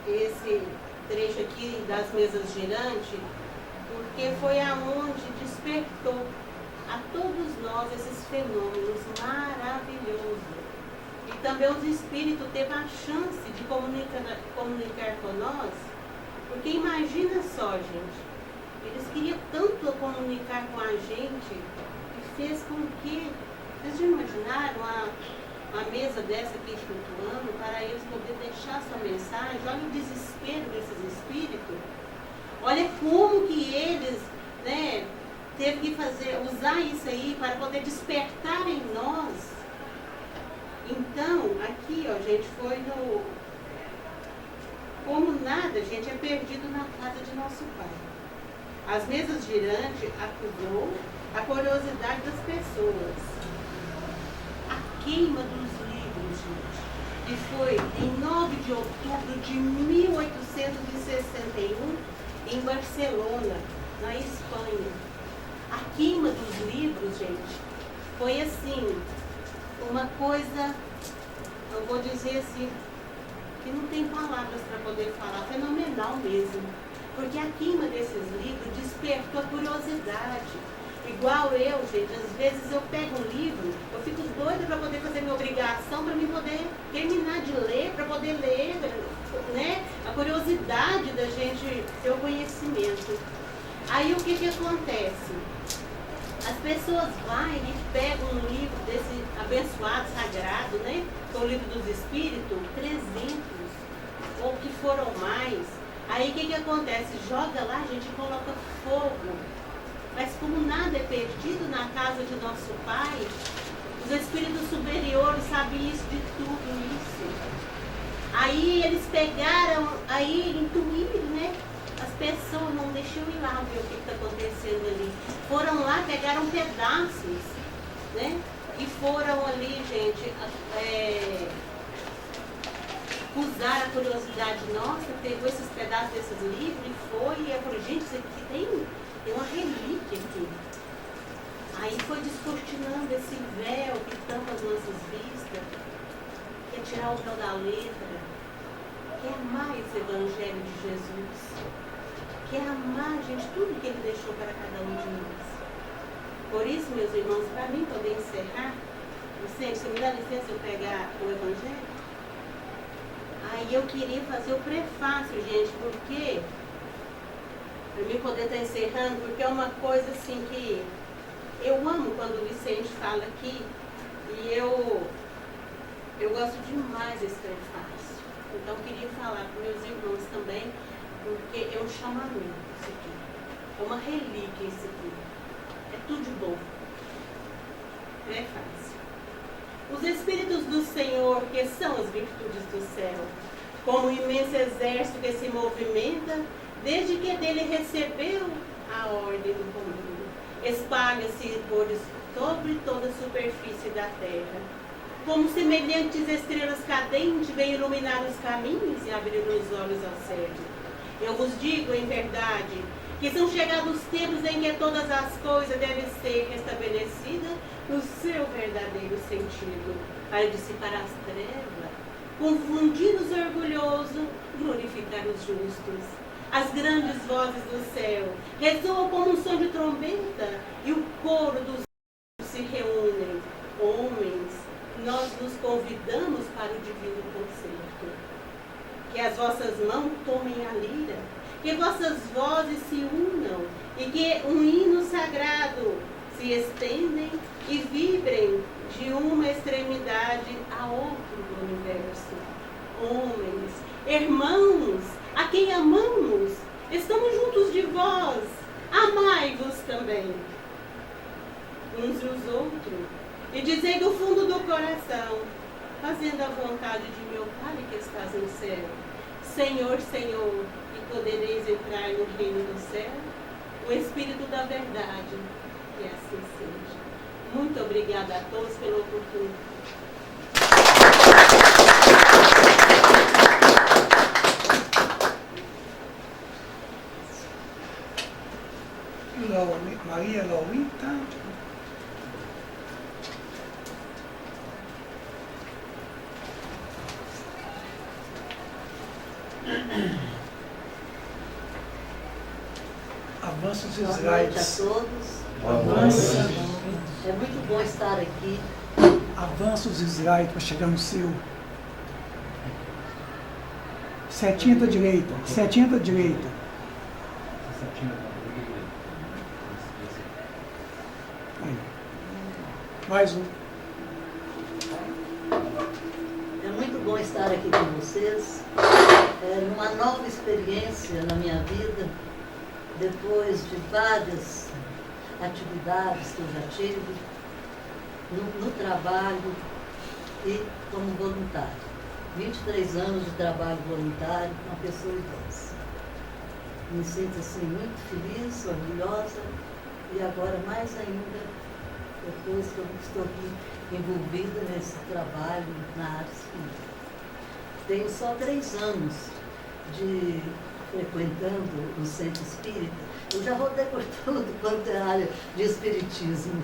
esse trecho aqui das mesas girantes, porque foi aonde despertou a todos nós esses fenômenos maravilhosos. E também os espíritos teve a chance de comunicar com nós, porque imagina só, gente, eles queriam tanto comunicar com a gente, que fez com que, vocês já imaginaram uma mesa dessa aqui flutuando, para eles poderem deixar sua mensagem? Olha o desespero desses espíritos, olha como que eles, né, teve que usar isso aí para poder despertar em nós. Então, aqui, ó, gente, foi no... Como nada, gente, é perdido na casa de nosso Pai. As mesas girantes acusou a curiosidade das pessoas. A queima dos livros, gente, que foi em 9 de outubro de 1861, em Barcelona, na Espanha. A queima dos livros, gente, foi assim, uma coisa, eu vou dizer assim, que não tem palavras para poder falar, fenomenal mesmo. Porque a queima desses livros despertou a curiosidade. Igual eu, gente, às vezes eu pego um livro, eu fico doida para poder fazer minha obrigação, para mim poder terminar de ler, para poder ler, né? A curiosidade da gente ter o conhecimento. Aí o que acontece? As pessoas vão e pegam um livro desse abençoado, sagrado, né? Que é o livro dos Espíritos, 300, ou que foram mais. Aí o que acontece? Joga lá, a gente coloca fogo. Mas como nada é perdido na casa de nosso Pai, os Espíritos superiores sabem isso, de tudo isso. Aí eles pegaram, aí intuíram, né? As pessoas não deixam ir lá ver o que está acontecendo ali. Foram lá, pegaram pedaços, né? E foram ali, gente, usar a curiosidade nossa, pegou esses pedaços desses livros e foi, e eu falei, gente, isso aqui tem uma relíquia aqui. Aí foi descortinando esse véu que tampa as nossas vistas, quer tirar o véu da letra, quer amar esse Evangelho de Jesus, quer amar, gente, tudo que Ele deixou para cada um de nós. Por isso, meus irmãos, para mim poder encerrar, Vicente, você me dá licença eu pegar o Evangelho? Aí eu queria fazer o prefácio, gente, porque, para mim poder estar encerrando, porque é uma coisa assim que eu amo quando o Vicente fala aqui, e eu gosto demais desse prefácio. Então eu queria falar para meus irmãos também, porque é um chamamento isso aqui, é uma relíquia isso aqui, é tudo de bom. Prefácio. Os Espíritos do Senhor, que são as virtudes do céu, como um imenso exército que se movimenta, desde que dele recebeu a ordem do comando, espalha-se sobre toda a superfície da terra. Como semelhantes estrelas cadentes vêm iluminar os caminhos e abrir os olhos ao cego. Eu vos digo, em verdade, que são chegados os tempos em que todas as coisas devem ser restabelecidas no seu verdadeiro sentido, para dissipar as trevas, confundir os orgulhosos, glorificar os justos. As grandes vozes do céu ressoam como um som de trombeta, e o coro dos se reúnem. Homens, nós nos convidamos para o divino concerto. Que as vossas mãos tomem a lira, que vossas vozes se unam, e que um hino sagrado se estendem e vibrem de uma extremidade a outra do universo. Homens, irmãos, a quem amamos, estamos juntos de vós, amai-vos também, uns e os outros, e dizei do fundo do coração, fazendo a vontade de meu Pai que estás no céu. Senhor, Senhor, e podereis entrar no reino do céu, o Espírito da verdade, que assim seja. Muito obrigada a todos pela oportunidade. Maria Laurita. Avanços Boa noite a Israéis. todos. Boa Avança. noite. É muito bom estar aqui. Avança os slides para chegar no seu. Setinha da direita. Setinha da direita. Aí. Mais um. É muito bom estar aqui com vocês. É uma nova experiência na minha vida, depois de várias atividades que eu já tive, no trabalho e como voluntário. 23 anos de trabalho voluntário com uma pessoa idosa. Me sinto assim muito feliz, orgulhosa e agora mais ainda depois que eu estou aqui envolvida nesse trabalho na área espírita. Tenho só 3 anos de frequentando o centro espírita. Eu já rodei por tudo quanto é área de espiritismo,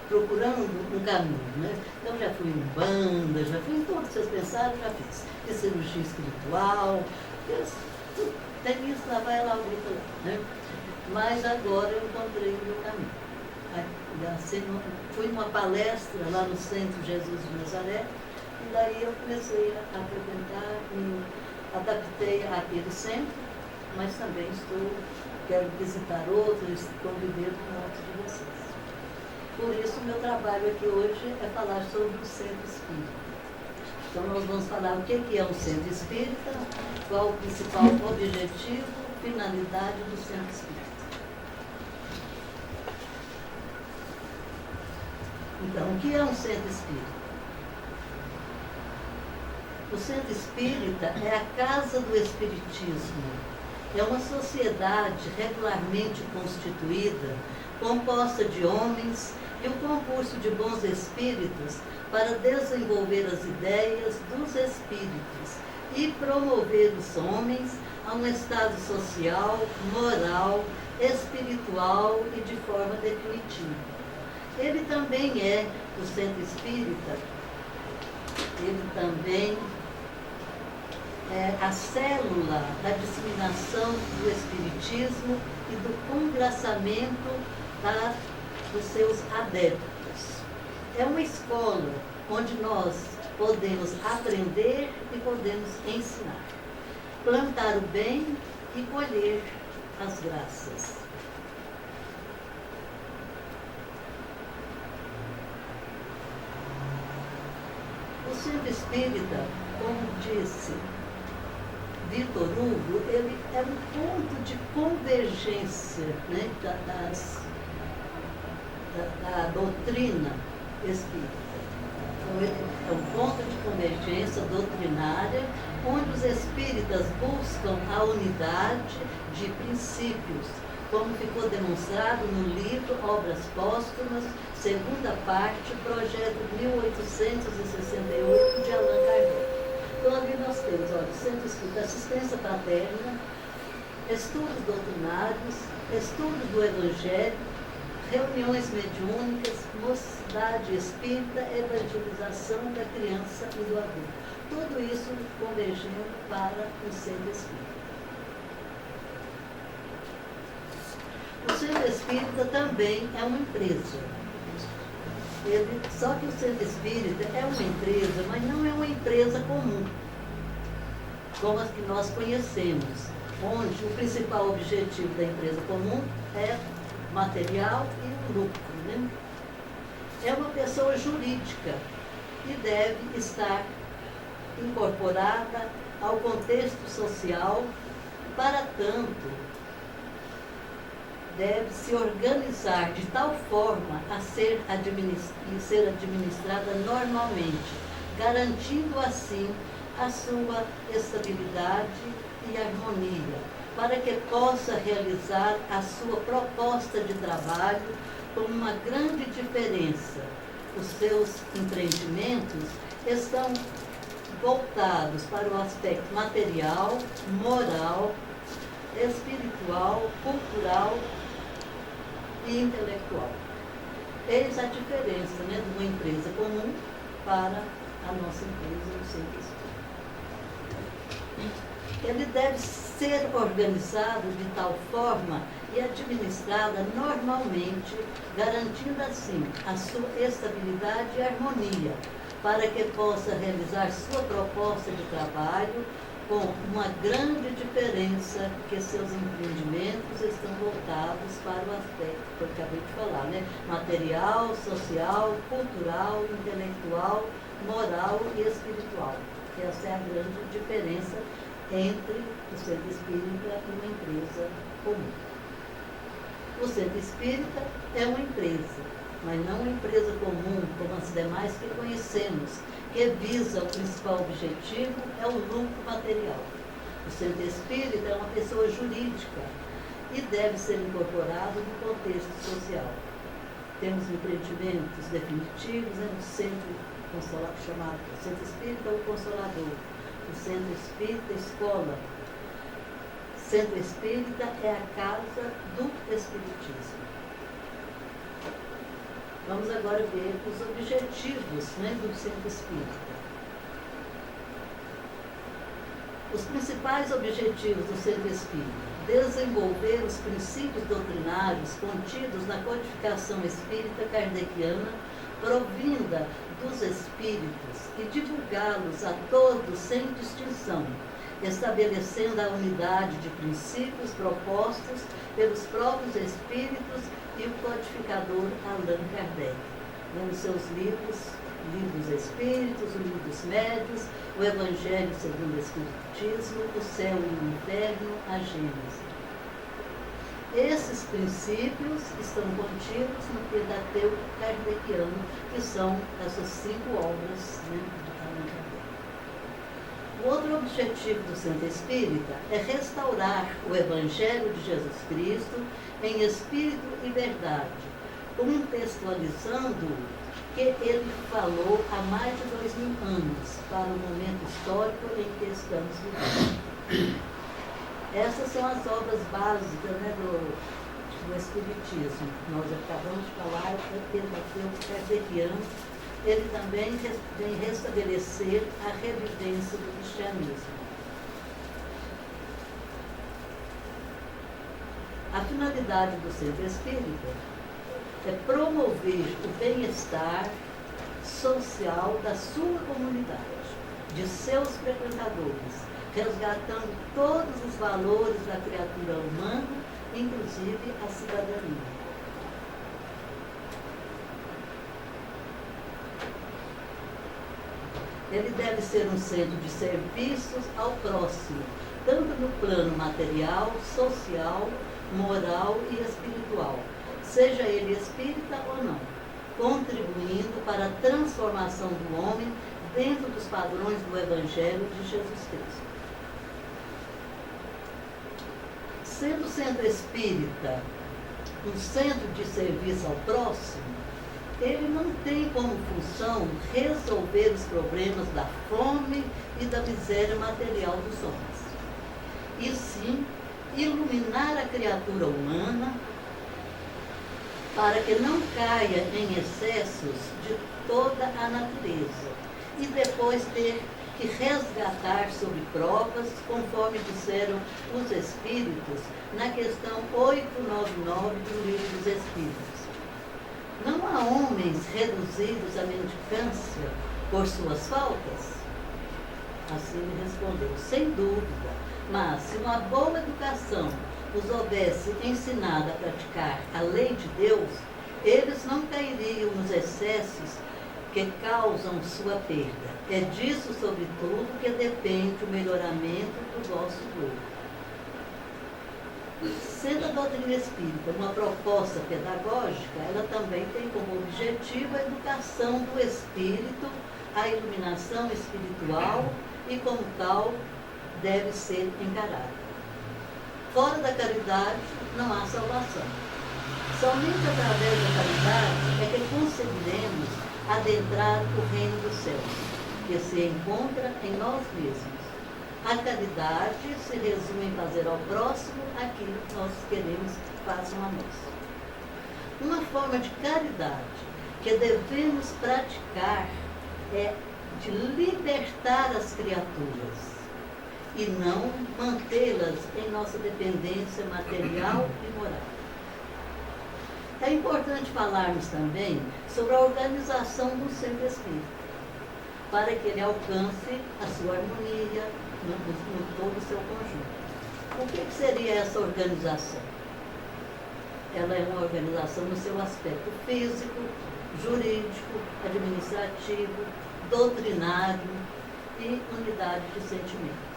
procurando um caminho, né? Então já fui em banda, já fui em tudo que vocês pensaram, já fiz. Fiz cirurgia espiritual, fiz tudo. Tem isso, lá vai lá, outra lá, né? Mas agora eu encontrei o meu caminho. Fui numa palestra lá no Centro Jesus de Nazaré, e daí eu comecei a frequentar, me adaptei àquele centro, mas também quero visitar outros, conviver com outros de vocês. Por isso, meu trabalho aqui hoje é falar sobre o centro espírita. Então, nós vamos falar o que é um centro espírita, qual o principal objetivo, finalidade do centro espírita. Então, o que é um centro espírita? O centro espírita é a casa do espiritismo. É uma sociedade regularmente constituída, composta de homens e o concurso de bons espíritos para desenvolver as ideias dos espíritos e promover os homens a um estado social, moral, espiritual e de forma definitiva. Ele também é, o centro espírita, ele também é a célula da disseminação do espiritismo e do congraçamento dos seus adeptos. É uma escola onde nós podemos aprender e podemos ensinar, plantar o bem e colher as graças. O centro espírita, como disse Vitor Hugo, ele é um ponto de convergência, né, da doutrina espírita. Então, ele é um ponto de convergência doutrinária, onde os espíritas buscam a unidade de princípios, como ficou demonstrado no livro Obras Póstumas, segunda parte, projeto 1868 de Allan Kardec. Então, ali nós temos, olha, Centro Espírita, assistência fraterna, estudos doutrinários, estudos do Evangelho, reuniões mediúnicas, mocidade espírita, evangelização da criança e do adulto. Tudo isso convergindo para o Centro Espírita. O Centro Espírita também é uma empresa. Só que o Centro Espírita é uma empresa, mas não é uma empresa comum, como as que nós conhecemos, onde o principal objetivo da empresa comum é material e lucro, né? É uma pessoa jurídica e deve estar incorporada ao contexto social, para tanto, deve se organizar de tal forma a ser administrada normalmente, garantindo assim a sua estabilidade e harmonia, para que possa realizar a sua proposta de trabalho com uma grande diferença. Os seus empreendimentos estão voltados para o aspecto material, moral, espiritual, cultural e intelectual. Eis a diferença, né, de uma empresa comum para a nossa empresa no Centro Espírita. Ele deve ser organizado de tal forma e administrada normalmente, garantindo assim a sua estabilidade e harmonia, para que possa realizar sua proposta de trabalho com uma grande diferença que seus empreendimentos estão voltados para o aspecto que eu acabei de falar, né? Material, social, cultural, intelectual, moral e espiritual. Essa é a grande diferença entre o centro espírita e uma empresa comum. O centro espírita é uma empresa, mas não uma empresa comum como as demais que conhecemos, que visa o principal objetivo é o lucro material. O centro espírita é uma pessoa jurídica e deve ser incorporado no contexto social. Temos empreendimentos definitivos no centro consolador, chamado Centro Espírita ou Consolador, o Centro Espírita Escola. Centro Espírita é a casa do Espiritismo. Vamos agora ver os objetivos, né, do Centro Espírita. Os principais objetivos do Centro Espírita: desenvolver os princípios doutrinários contidos na codificação espírita kardeciana, provinda dos espíritos, e divulgá-los a todos sem distinção, estabelecendo a unidade de princípios propostos pelos próprios espíritos e o codificador Allan Kardec, nos seus livros Espíritos, o Livro dos Médios, o Evangelho segundo o Espiritismo, o Céu e o Inferno, a Gênese. Esses princípios estão contidos no Pentateuco Kardeciano, que são essas 5 obras, né, de Allan Kardec. O outro objetivo do Centro Espírita é restaurar o Evangelho de Jesus Cristo em espírito e verdade, contextualizando que ele falou há mais de 2000 anos para o momento histórico em que estamos vivendo. Essas são as obras básicas, né, do Espiritismo. Nós acabamos de falar do Pentateuco Kardeciano. Ele também vem restabelecer a revivência do cristianismo. A finalidade do Centro Espírita é promover o bem-estar social da sua comunidade, de seus frequentadores, resgatando todos os valores da criatura humana, inclusive a cidadania. Ele deve ser um centro de serviços ao próximo, tanto no plano material, social, moral e espiritual, seja ele espírita ou não, contribuindo para a transformação do homem dentro dos padrões do Evangelho de Jesus Cristo. Sendo o centro espírita um centro de serviço ao próximo, ele não tem como função resolver os problemas da fome e da miséria material dos homens, e sim iluminar a criatura humana para que não caia em excessos de toda a natureza e depois ter que resgatar sob provas, conforme disseram os Espíritos na questão 899 do Livro dos Espíritos. Não há homens reduzidos à mendicância por suas faltas? Assim me respondeu, sem dúvida, mas se uma boa educação os houvesse ensinado a praticar a lei de Deus, eles não cairiam nos excessos que causam sua perda. É disso, sobretudo, que depende o melhoramento do vosso povo. Sendo a doutrina espírita uma proposta pedagógica, ela também tem como objetivo a educação do espírito, a iluminação espiritual e, como tal, deve ser encarada. Fora da caridade não há salvação. Somente através da caridade é que conseguiremos adentrar o reino dos céus, que se encontra em nós mesmos. A caridade se resume em fazer ao próximo aquilo que nós queremos que façam a nós. Uma forma de caridade que devemos praticar é de libertar as criaturas e não mantê-las em nossa dependência material e moral. É importante falarmos também sobre a organização do centro espírita, para que ele alcance a sua harmonia no todo o seu conjunto. O que seria essa organização? Ela é uma organização no seu aspecto físico, jurídico, administrativo, doutrinário e unidade de sentimentos.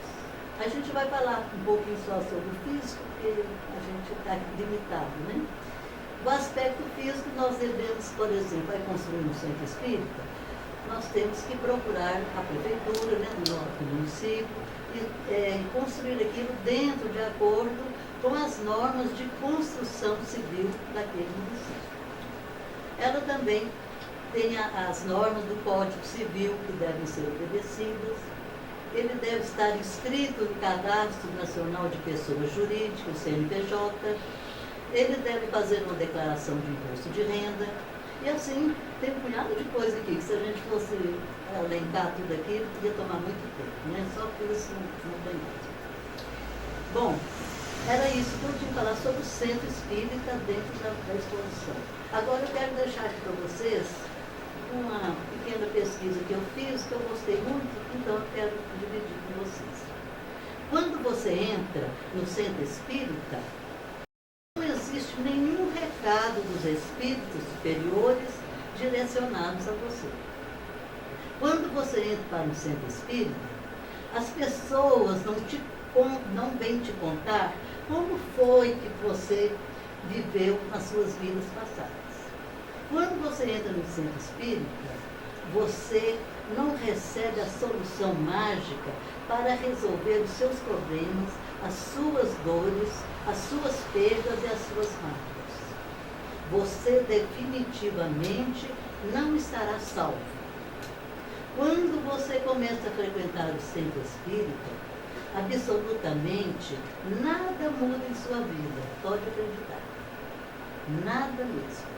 A gente vai falar um pouquinho só sobre o físico, porque a gente está limitado, né? O aspecto físico, nós devemos, por exemplo, vai construir um centro espírita, nós temos que procurar a prefeitura, né, do município, e construir aquilo dentro, de acordo com as normas de construção civil daquele município. Ela também tem as normas do Código Civil que devem ser obedecidas. Ele deve estar inscrito no Cadastro Nacional de Pessoas Jurídicas, o CNPJ. Ele deve fazer uma declaração de imposto de renda. E assim, tem um punhado de coisa aqui, que se a gente fosse elencar tudo aqui, ia tomar muito tempo, né? Só por isso não tem mais. Bom, era isso que eu tinha que falar sobre o centro espírita dentro da exposição. Agora eu quero deixar aqui para vocês uma pequena pesquisa que eu fiz, que eu gostei muito, então eu quero dividir com vocês. Quando você entra no centro espírita, não existe nenhum recado dos espíritos superiores direcionados a você. Quando você entra para um centro espírita, as pessoas não vêm te contar como foi que você viveu nas suas vidas passadas. Quando você entra no centro espírita, você não recebe a solução mágica para resolver os seus problemas, as suas dores, as suas perdas e as suas mágoas. Você definitivamente não estará salvo. Quando você começa a frequentar o centro espírita, absolutamente nada muda em sua vida, pode acreditar. Nada mesmo.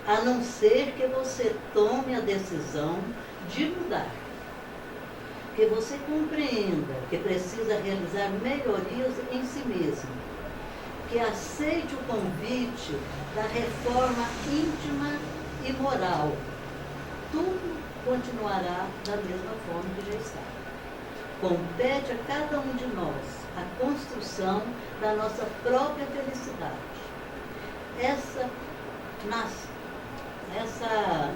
A não ser que você tome a decisão de mudar. Que você compreenda que precisa realizar melhorias em si mesmo. Que aceite o convite da reforma íntima e moral. Tudo continuará da mesma forma que já está. Compete a cada um de nós a construção da nossa própria felicidade. Essa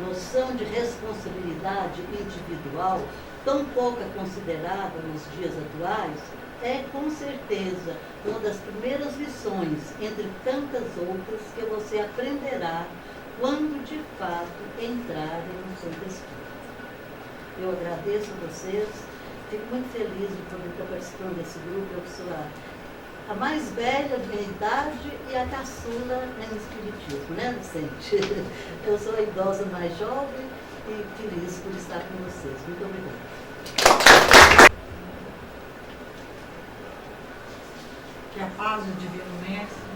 noção de responsabilidade individual, tão pouco considerada nos dias atuais, é com certeza uma das primeiras lições, entre tantas outras, que você aprenderá quando de fato entrarem no centro espírita. Eu agradeço a vocês, fico muito feliz de poder estar participando desse grupo. Eu sou a mais velha de minha idade e a caçula no espiritismo, né, Vicente? Eu sou a idosa mais jovem e feliz por estar com vocês. Muito obrigada. Que a paz do Divino Mestre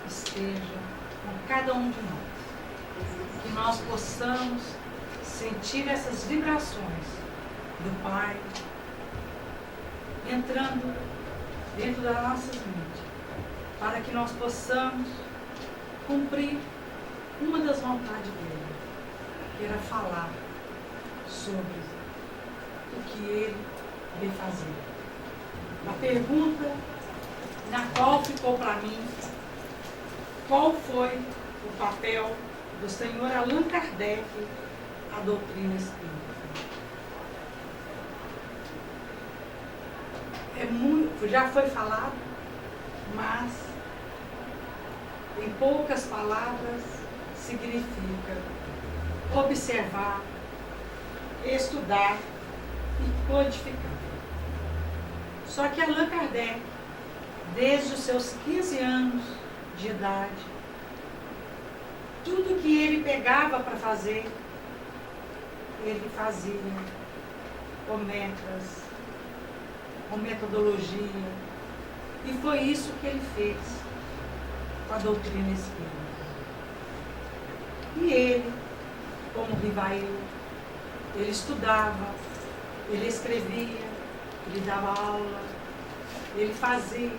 esteja com cada um de nós. Que nós possamos sentir essas vibrações do Pai entrando dentro das nossas mentes, para que nós possamos cumprir uma das vontades dele, que era falar sobre o que ele veio fazer. A pergunta na qual ficou para mim, qual foi o papel do senhor Allan Kardec à doutrina espírita? Já foi falado, mas em poucas palavras significa observar, estudar e codificar. Só que Allan Kardec, desde os seus 15 anos de idade, tudo que ele pegava para fazer, ele fazia com metas, com metodologia, e foi isso que ele fez com a doutrina espírita. E ele, como Rivail, ele estudava, ele escrevia, ele dava aula, ele fazia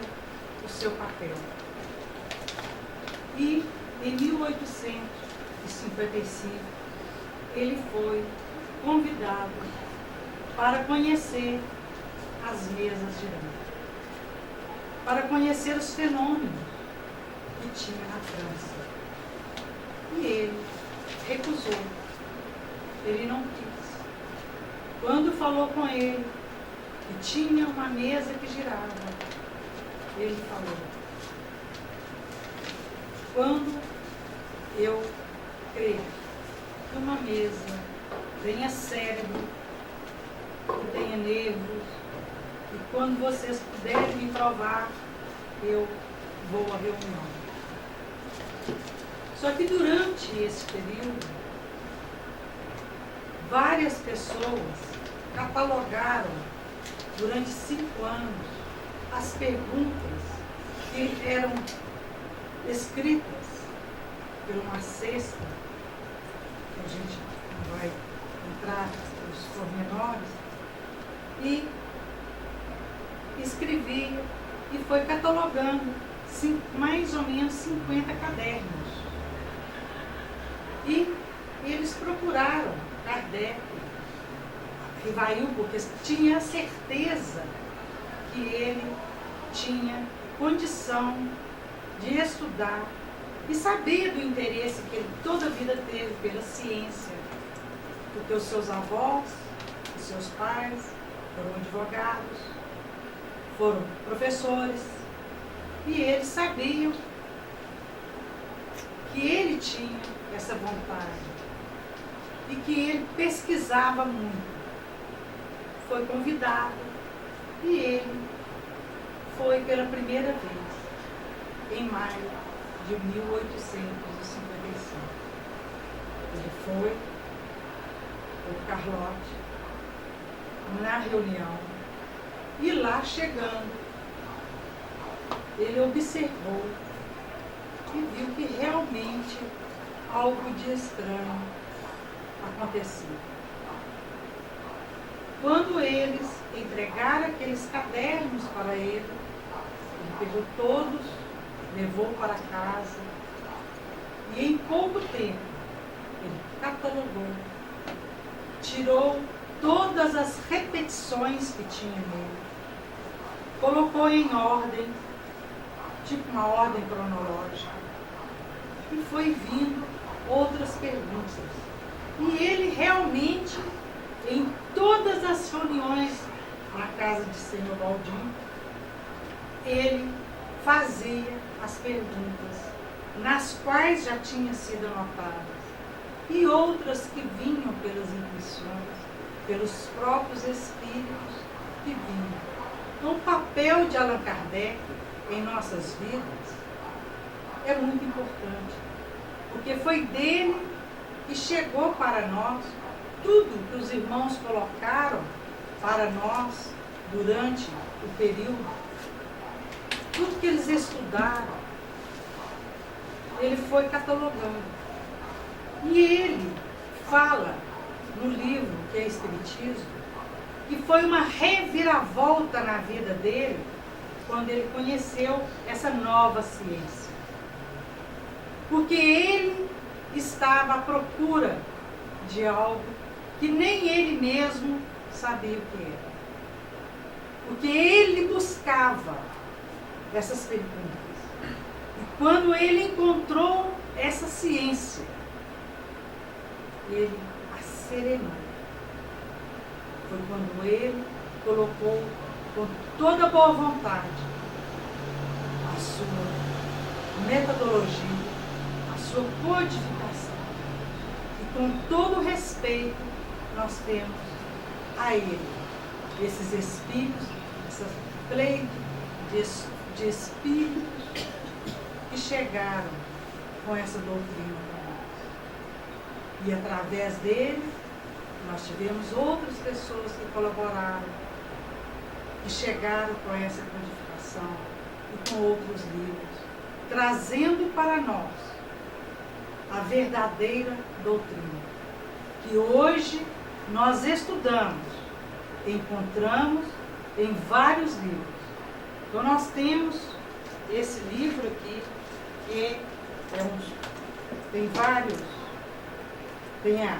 o seu papel. E em 1855 ele foi convidado para conhecer as mesas girantes, para conhecer os fenômenos que tinha na França. E ele recusou, ele não quis. Quando falou com ele que tinha uma mesa que girava, ele falou: quando eu creio que uma mesa tenha cérebro, que tenha nervos, e quando vocês puderem me provar, eu vou à reunião. Só que durante esse período, várias pessoas catalogaram durante 5 anos as perguntas que eram escritas por uma cesta, que a gente não vai entrar nos pormenores, e escrevia e foi catalogando mais ou menos 50 cadernos. E eles procuraram Kardec, Rivail, porque tinha certeza que ele tinha condição de estudar e sabia do interesse que ele toda a vida teve pela ciência, porque os seus avós, os seus pais foram advogados, foram professores, e eles sabiam que ele tinha essa vontade e que ele pesquisava muito. Foi convidado e ele foi pela primeira vez em maio de 1855. Ele foi com Carlote na reunião e lá chegando ele observou e viu que realmente algo de estranho acontecia. Quando eles entregaram aqueles cadernos para ele pegou todos, levou para casa e em pouco tempo ele catalogou, tirou todas as repetições que tinha nele, colocou em ordem, tipo uma ordem cronológica, e foi vindo outras perguntas. E ele realmente, em todas as reuniões na casa de Senhor Baldinho, ele fazia as perguntas, nas quais já tinham sido anotadas, e outras que vinham pelas intuições, pelos próprios espíritos que vinham. Então, o papel de Allan Kardec em nossas vidas é muito importante, porque foi dele que chegou para nós tudo que os irmãos colocaram para nós durante o período, tudo que eles estudaram, ele foi catalogando. E ele fala no livro que é Espiritismo, que foi uma reviravolta na vida dele quando ele conheceu essa nova ciência. Porque ele estava à procura de algo que nem ele mesmo sabia o que era. Porque ele buscava essas perguntas. E quando ele encontrou essa ciência, ele a serenou. Foi quando ele colocou com toda boa vontade a sua metodologia, a sua codificação. E com todo respeito nós temos a ele, esses espíritos, essa pleite de espíritos que chegaram com essa doutrina para nós. E através dele, nós tivemos outras pessoas que colaboraram, que chegaram com essa codificação e com outros livros, trazendo para nós a verdadeira doutrina, que hoje nós estudamos, encontramos em vários livros. Então nós temos esse livro aqui, que tem vários, tem a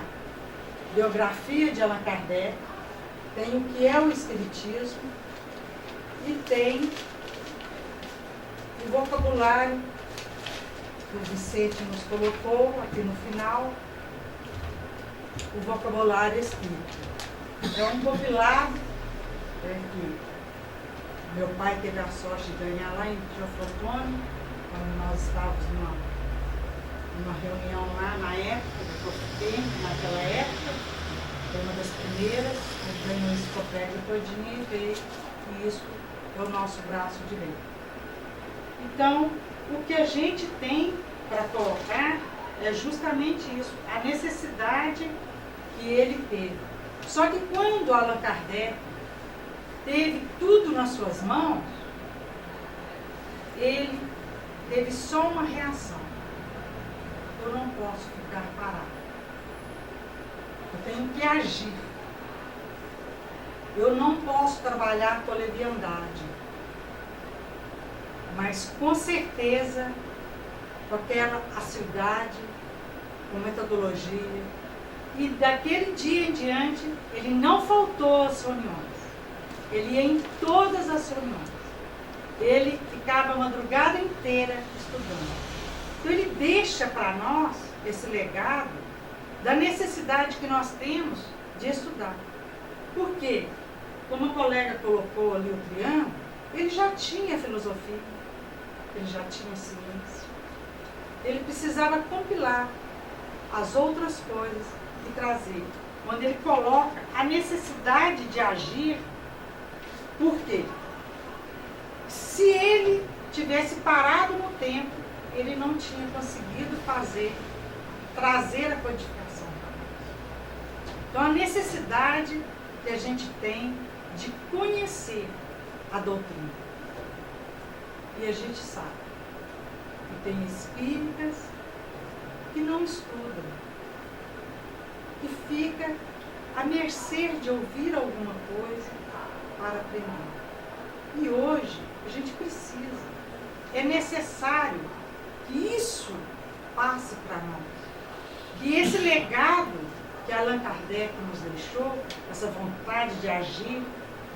biografia de Allan Kardec, tem o que é o Espiritismo e tem o vocabulário que o Vicente nos colocou aqui no final, o vocabulário espírita. É um compilado que meu pai teve a sorte de ganhar lá em Teoflotone, quando nós estávamos numa reunião lá na época, do Coftem, naquela época, foi uma das primeiras, ele ganhou esse enciclopédia todinha e veio, e isso é o nosso braço direito. Então, o que a gente tem para colocar é justamente isso, a necessidade que ele teve. Só que quando Allan Kardec teve tudo nas suas mãos, ele teve só uma reação. Eu não posso ficar parado. Eu tenho que agir. Eu não posso trabalhar com leviandade. Mas com certeza, com aquela assiduidade, com metodologia. E daquele dia em diante, ele não faltou às reuniões. Ele ia em todas as reuniões. Ele ficava a madrugada inteira estudando. Então ele deixa para nós esse legado da necessidade que nós temos de estudar. Por quê? Como a colega colocou ali o triângulo, ele já tinha filosofia, ele já tinha ciência. Ele precisava compilar as outras coisas e trazer. Onde ele coloca a necessidade de agir. Por quê? Se ele tivesse parado no tempo, ele não tinha conseguido trazer a codificação para nós. Então, a necessidade que a gente tem de conhecer a doutrina. E a gente sabe que tem espíritas que não estudam, que fica à mercê de ouvir alguma coisa para aprender. E hoje a gente precisa, é necessário que isso passe para nós. Que esse legado que Allan Kardec nos deixou, essa vontade de agir,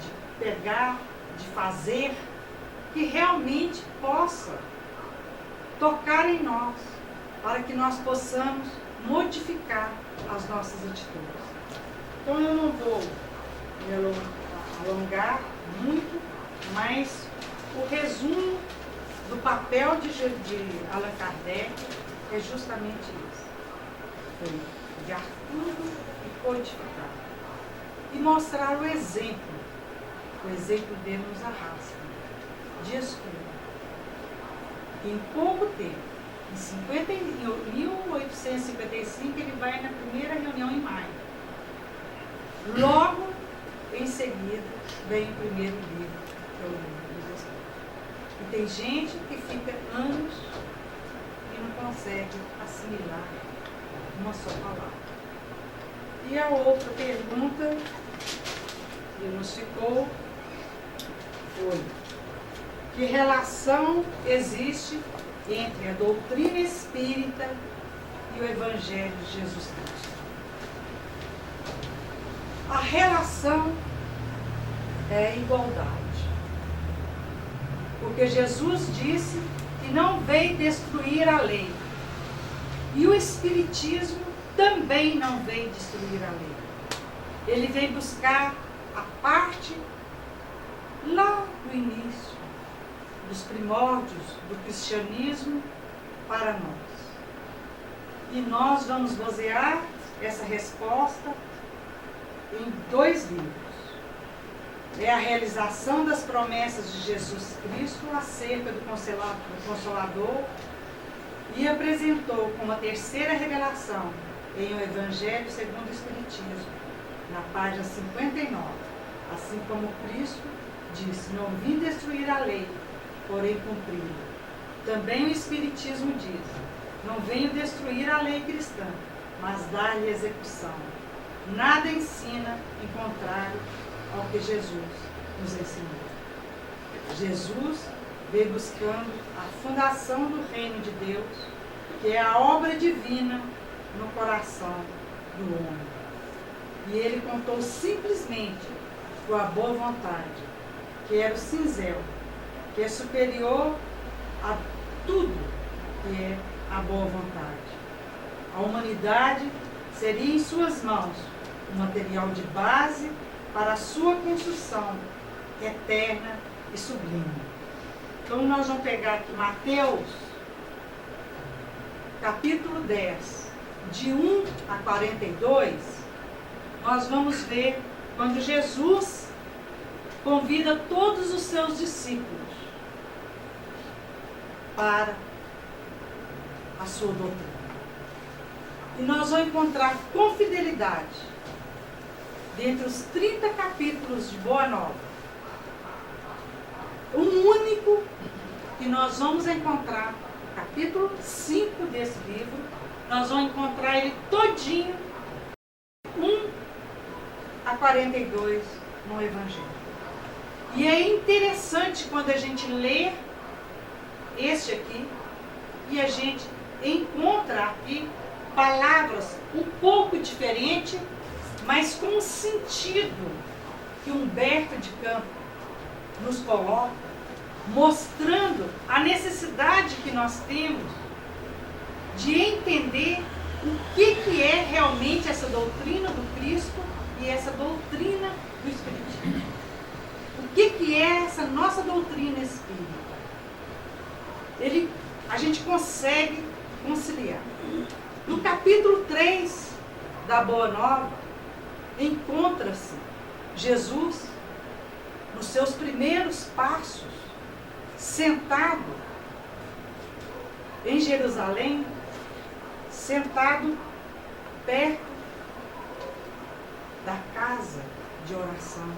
de pegar, de fazer, que realmente possa tocar em nós, para que nós possamos modificar as nossas atitudes. Então eu não vou me alongar muito, mas o resumo do papel de Allan Kardec é justamente isso. Foi pegar tudo e codificar. E mostrar o exemplo. O exemplo dele nos arrasta. De estudo. Em pouco tempo, em 1855, ele vai na primeira reunião em maio. Logo em seguida, vem o primeiro livro, que é o livro dos Espíritos. E tem gente que fica anos e não consegue assimilar uma só palavra. E a outra pergunta que nos ficou foi: que relação existe entre a doutrina espírita e o Evangelho de Jesus Cristo? A relação é igualdade. Porque Jesus disse que não veio destruir a lei. E o Espiritismo também não veio destruir a lei. Ele veio buscar a parte lá do início, dos primórdios do cristianismo para nós. E nós vamos basear essa resposta em 2 livros. É a realização das promessas de Jesus Cristo acerca do Consolador, e apresentou como a terceira revelação em O Evangelho segundo o Espiritismo, na página 59. Assim como Cristo disse: não vim destruir a lei, porém cumpri-la. Também o Espiritismo diz: não venho destruir a lei cristã, mas dar-lhe execução. Nada ensina em contrário ao que Jesus nos ensinou. Jesus veio buscando a fundação do reino de Deus, que é a obra divina no coração do homem. E ele contou simplesmente com a boa vontade, que era o cinzel, que é superior a tudo que é a boa vontade. A humanidade seria em suas mãos o material de base para a sua construção eterna e sublime. Então nós vamos pegar aqui Mateus, capítulo 10, de 1 a 42, nós vamos ver quando Jesus convida todos os seus discípulos para a sua doutrina. E nós vamos encontrar com fidelidade, dentre os 30 capítulos de Boa Nova, um único que nós vamos encontrar, no capítulo 5 desse livro, nós vamos encontrar ele todinho, 1 a 42 no Evangelho. E é interessante quando a gente lê este aqui, e a gente encontra aqui palavras um pouco diferentes, mas com um sentido que Humberto de Campos nos coloca, mostrando a necessidade que nós temos de entender o que é realmente essa doutrina do Cristo e essa doutrina do Espiritismo. O que é essa nossa doutrina espírita? A gente consegue conciliar. No capítulo 3 da Boa Nova, encontra-se Jesus nos seus primeiros passos, sentado em Jerusalém, sentado perto da casa de oração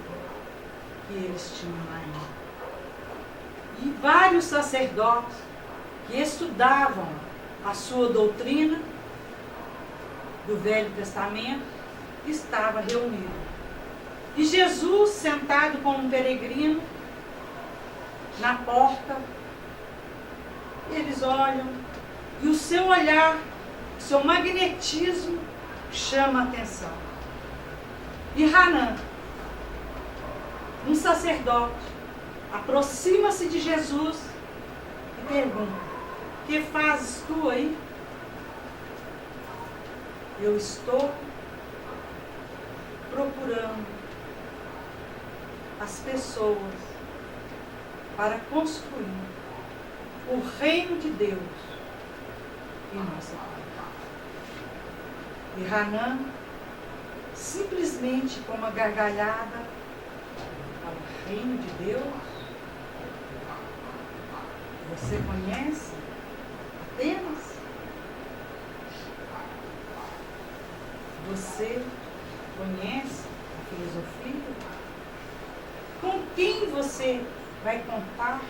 que eles tinham lá. E vários sacerdotes que estudavam a sua doutrina do Velho Testamento estavam reunidos. E Jesus, sentado como um peregrino, na porta, eles olham, e o seu olhar, o seu magnetismo chama a atenção. E Hanan, um sacerdote, aproxima-se de Jesus e pergunta: que fazes tu aí? Eu estou procurando as pessoas para construir o reino de Deus em nossa vida. E Hanan, simplesmente com uma gargalhada, fala: reino de Deus? Você conhece Atenas? Você conhece a filosofia? Com quem você vai contar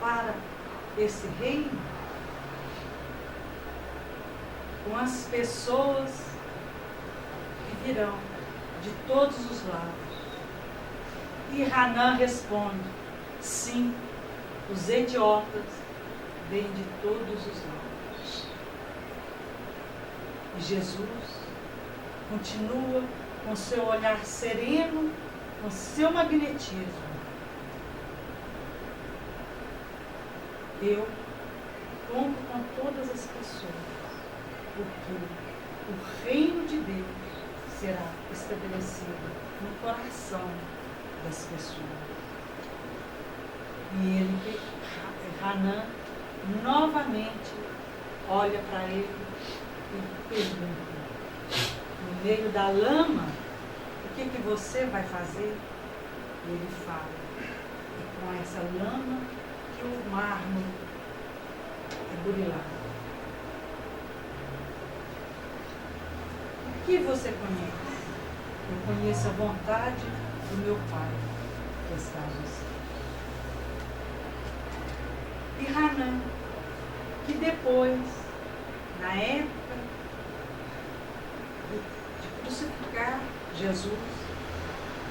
para esse reino? Com as pessoas que virão de todos os lados. E Hanan responde: sim, os idiotas vêm de todos os lados. E Jesus continua com seu olhar sereno, com seu magnetismo. Eu conto com todas as pessoas, porque o reino de Deus será estabelecido no coração das pessoas. E ele, Hanan, novamente olha para ele e pergunta: no meio da lama, o que você vai fazer? E ele fala: é com essa lama que o mármore é burilado. O que você conhece? Eu conheço a vontade do meu Pai que está no céu. E Hanan, que depois, na época de crucificar Jesus,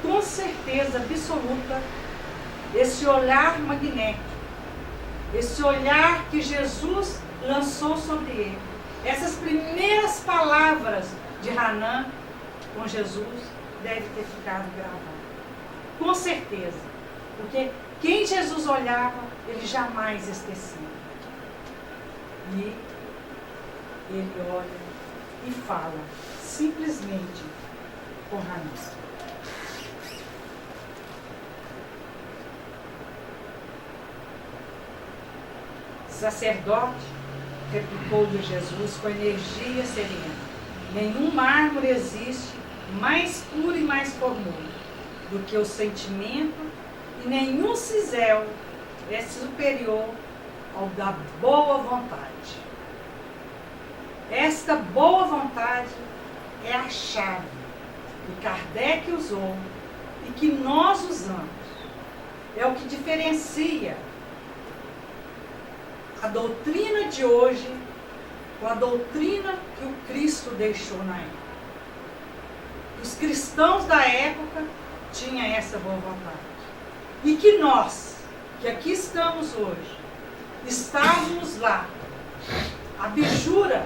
com certeza absoluta, esse olhar magnético, esse olhar que Jesus lançou sobre ele, essas primeiras palavras de Hanã com Jesus, deve ter ficado gravado. Com certeza. Porque quem Jesus olhava, ele jamais esquecia. E ele olha e fala simplesmente com Hanã. Sacerdote, replicou-lhe Jesus com energia serena, nenhum mármore existe mais puro e mais formoso do que o sentimento, e nenhum cisel é superior ao da boa vontade. Esta boa vontade é a chave que Kardec usou e que nós usamos. É o que diferencia a doutrina de hoje com a doutrina que o Cristo deixou na época. Os cristãos da época tinham essa boa vontade. E que nós, que aqui estamos hoje, estávamos lá, abjura,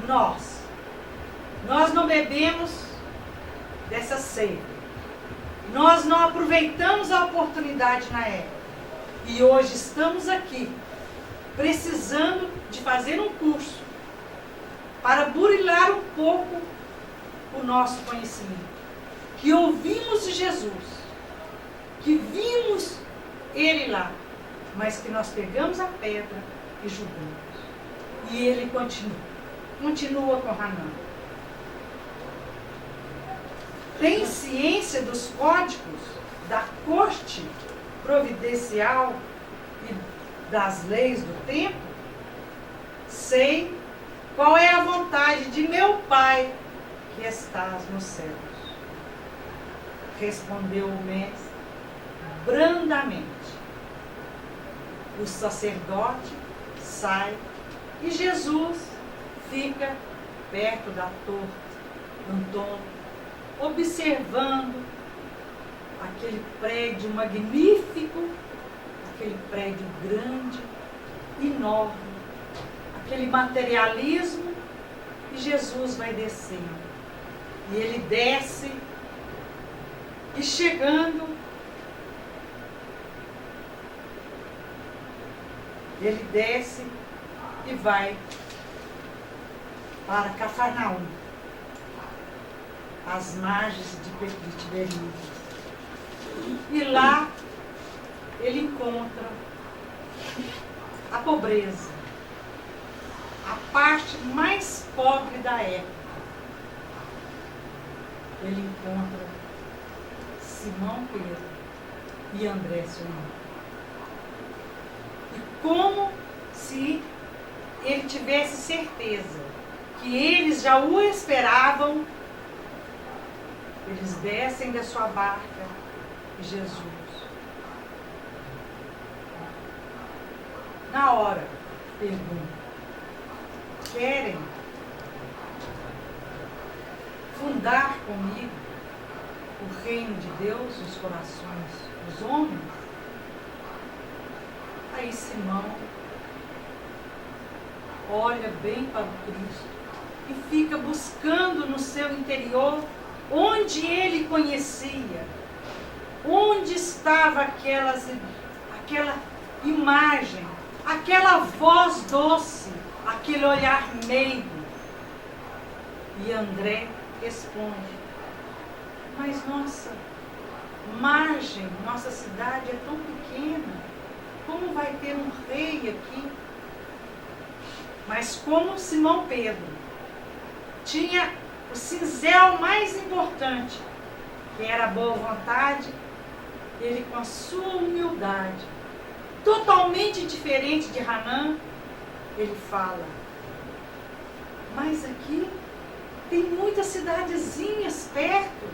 nós não bebemos dessa ceia. Nós não aproveitamos a oportunidade na época. E hoje estamos aqui, precisando de fazer um curso para burilar um pouco o nosso conhecimento. Que ouvimos de Jesus, que vimos ele lá, mas que nós pegamos a pedra e julgamos. E ele continua com Hanã. Tem ciência dos códigos da corte providencial e das leis do tempo? Sei qual é a vontade de meu Pai que estás nos céus. Respondeu o mestre brandamente. O sacerdote sai e Jesus fica perto da torre, Antônio, observando aquele prédio magnífico, aquele prédio grande, enorme, aquele materialismo, e Jesus vai descendo. E ele desce, e chegando, ele desce e vai para Cafarnaum, às margens de Tiberíades. E lá ele encontra a pobreza, a parte mais pobre da época. Ele encontra Simão Pedro e André, seu irmão. E como se ele tivesse certeza que eles já o esperavam, eles descem da sua barca e Jesus, na hora, pergunta: querem fundar comigo o reino de Deus nos corações dos homens? Aí Simão olha bem para o Cristo e fica buscando no seu interior onde ele conhecia, onde estava aquela imagem, aquela voz doce, aquele olhar meigo. E André responde: mas nossa margem, nossa cidade é tão pequena, como vai ter um rei aqui? Mas como Simão Pedro tinha o cinzel mais importante, que era a boa vontade, ele, com a sua humildade, totalmente diferente de Hanã, ele fala: mas aqui tem muitas cidadezinhas perto,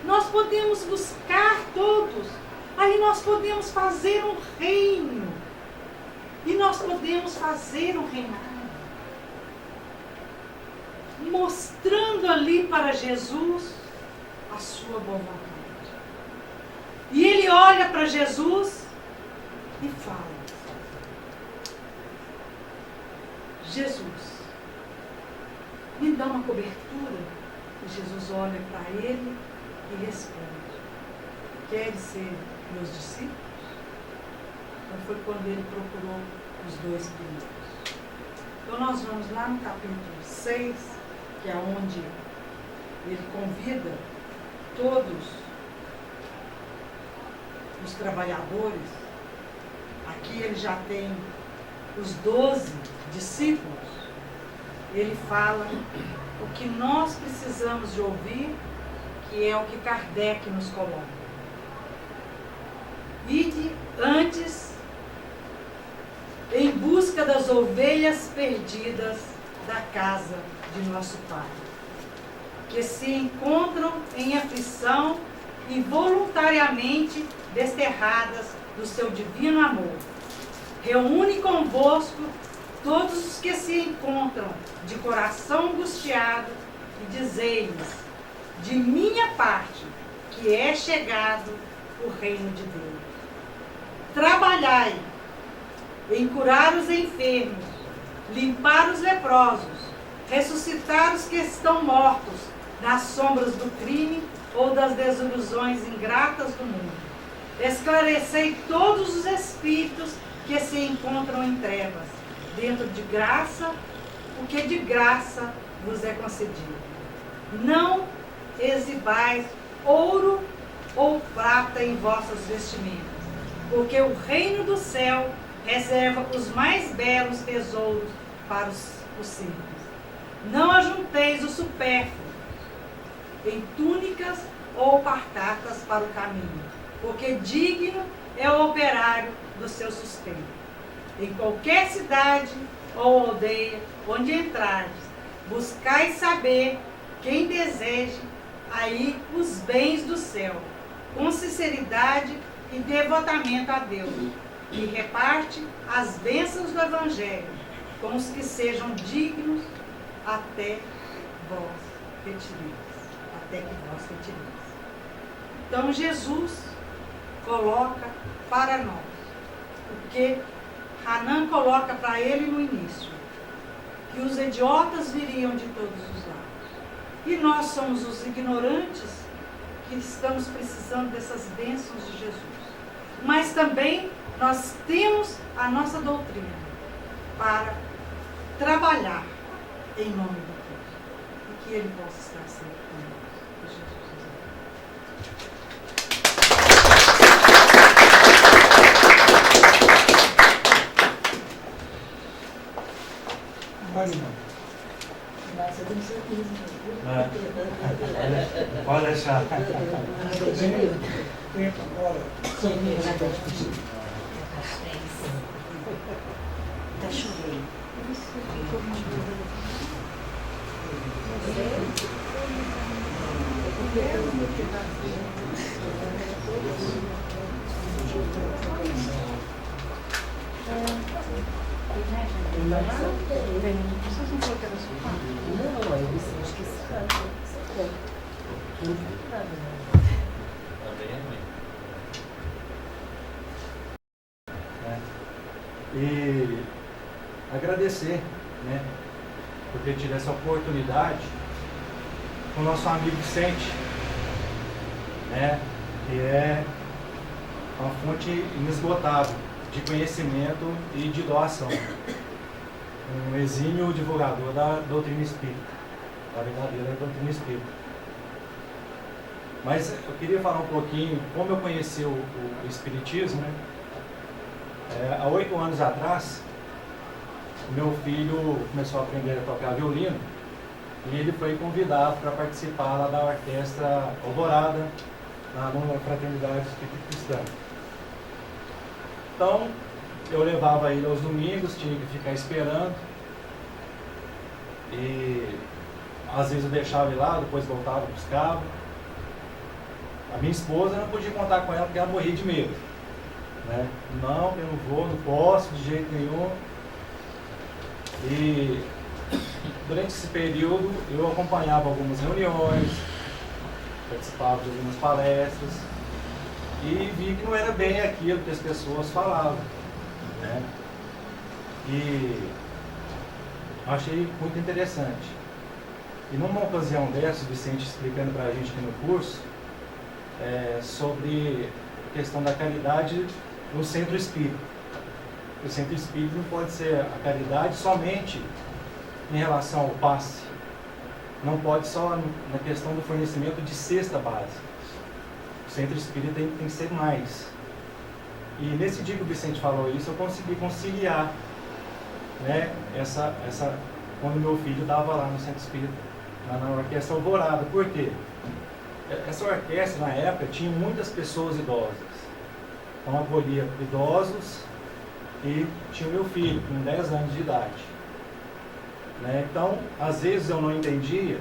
nós podemos buscar todos, aí nós podemos fazer um reino, e nós podemos fazer um reinado. mostrando ali para Jesus a sua boa vontade. E ele olha para Jesus e fala: Jesus, me dá uma cobertura. E Jesus olha para ele e responde: quer ser meus discípulos? Então foi quando ele procurou os 2 primeiros. Então nós vamos lá no capítulo 6, que é onde ele convida todos os trabalhadores. Aqui ele já tem os 12 discípulos. Ele fala o que nós precisamos de ouvir, que é o que Kardec nos coloca. Ide antes em busca das ovelhas perdidas da casa de nosso Pai, que se encontram em aflição e voluntariamente desterradas do seu divino amor. Reúne convosco todos os que se encontram de coração angustiado e dizei-lhes: de minha parte, que é chegado o reino de Deus. Trabalhai em curar os enfermos, limpar os leprosos, ressuscitar os que estão mortos nas sombras do crime ou das desilusões ingratas do mundo. Esclarecei todos os espíritos que se encontram em trevas, dentro de graça, o que de graça vos é concedido. Não exibais ouro ou prata em vossas vestimentas, porque o reino do céu reserva os mais belos tesouros para os simples. Não ajunteis o supérfluo em túnicas ou parcacas para o caminho, porque digno é o operário do seu sustento. Em qualquer cidade ou aldeia onde entrardes, buscai saber quem deseja aí os bens do céu, com sinceridade e devotamento a Deus, e reparte as bênçãos do Evangelho com os que sejam dignos até vós retireis. Até que vós retireis. Então Jesus coloca para nós o que Hanan coloca para ele no início, que os idiotas viriam de todos os lados. E nós somos os ignorantes que estamos precisando dessas bênçãos de Jesus. Mas também nós temos a nossa doutrina para trabalhar em nome de Deus. E que Ele possa estar sempre conosco. Que Jesus nos abençoe. Vai, irmão. Mas eu tenho certeza. Pode deixar. Tempo agora. Tá chovendo. Vocês não colocaram a sua parte? Não, eu acho que E agradecer, né, por ter tido essa oportunidade com o nosso amigo Vicente, né, que é uma fonte inesgotável de conhecimento e de doação. Um exímio divulgador da doutrina espírita, da verdadeira doutrina espírita. Mas eu queria falar um pouquinho como eu conheci o espiritismo, né? Há 8 anos atrás, meu filho começou a aprender a tocar violino e ele foi convidado para participar lá da Orquestra Alvorada, na Fraternidade Espírita Cristã. Então, eu levava ele aos domingos, tinha que ficar esperando. E às vezes eu deixava ele lá, depois voltava, buscava. A minha esposa não podia contar com ela porque ela morria de medo, né? Não, eu não vou, não posso de jeito nenhum. E durante esse período eu acompanhava algumas reuniões, participava de algumas palestras e vi que não era bem aquilo que as pessoas falavam, né? E achei muito interessante. E numa ocasião dessa, o Vicente explicando para a gente aqui no curso, sobre a questão da caridade no centro espírita. O centro espírita não pode ser a caridade somente em relação ao passe. Não pode só na questão do fornecimento de cesta básica. O centro espírita tem que ser mais. E nesse dia que o Vicente falou isso, eu consegui conciliar, né, quando meu filho estava lá no centro espírita, na orquestra Alvorada. Por quê? Essa orquestra, na época, tinha muitas pessoas idosas. Então, acolhia idosos e tinha o meu filho, com 10 anos de idade. Né? Então, às vezes eu não entendia,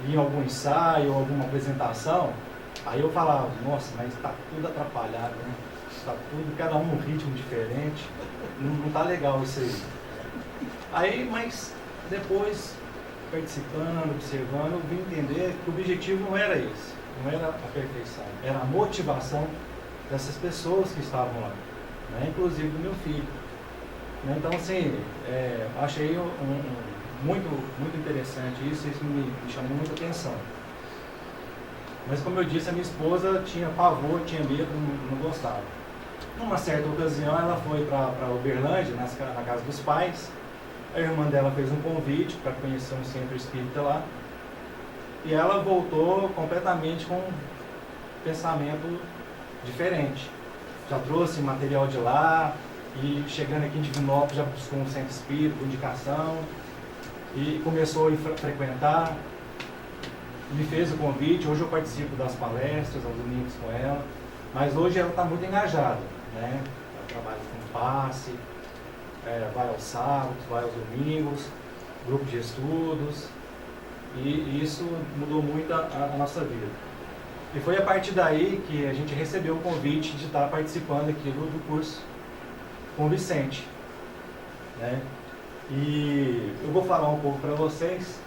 em algum ensaio, alguma apresentação, aí eu falava, nossa, mas está tudo atrapalhado, né? Está tudo, cada um ritmo diferente, não está legal isso aí. Aí, mas depois, participando, observando, eu vim entender que o objetivo não era esse, não era a perfeição, era a motivação dessas pessoas que estavam lá, né? Inclusive do meu filho. Né? Então, assim, achei muito interessante isso me chamou muita atenção. Mas, como eu disse, a minha esposa tinha pavor, tinha medo, não gostava. Numa certa ocasião, ela foi para Uberlândia, na casa dos pais. A irmã dela fez um convite para conhecer um centro espírita lá. E ela voltou completamente com um pensamento diferente. Já trouxe material de lá, e chegando aqui em Divinópolis já buscou um centro espírita, com indicação, e começou a frequentar. Me fez o convite, hoje eu participo das palestras, aos domingos com ela, mas hoje ela está muito engajada, né? Ela trabalha com passe, vai aos sábados, vai aos domingos, grupo de estudos, e isso mudou muito a nossa vida. E foi a partir daí que a gente recebeu o convite de estar participando aqui do curso com o Vicente, né? E eu vou falar um pouco para vocês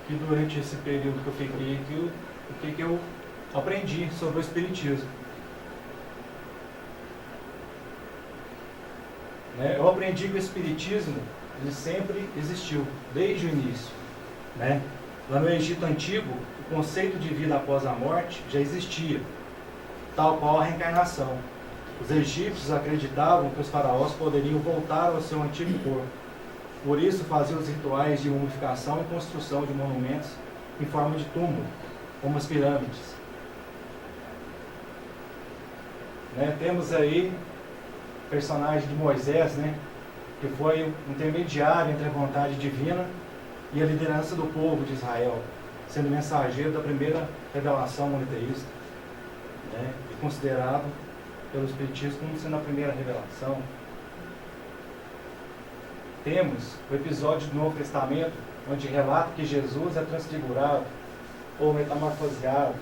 que durante esse período que eu fiquei aqui, o que eu aprendi sobre o Espiritismo. Né? Eu aprendi que o Espiritismo ele sempre existiu, desde o início. Né? Lá no Egito Antigo, o conceito de vida após a morte já existia, tal qual a reencarnação. Os egípcios acreditavam que os faraós poderiam voltar ao seu antigo corpo. Por isso faziam os rituais de mumificação e construção de monumentos em forma de túmulo, como as pirâmides. Né? Temos aí o personagem de Moisés, né? Que foi um intermediário entre a vontade divina e a liderança do povo de Israel, sendo mensageiro da primeira revelação monoteísta, né? E considerado pelo Espiritismo como sendo a primeira revelação. Temos o episódio do Novo Testamento, onde relata que Jesus é transfigurado ou metamorfoseado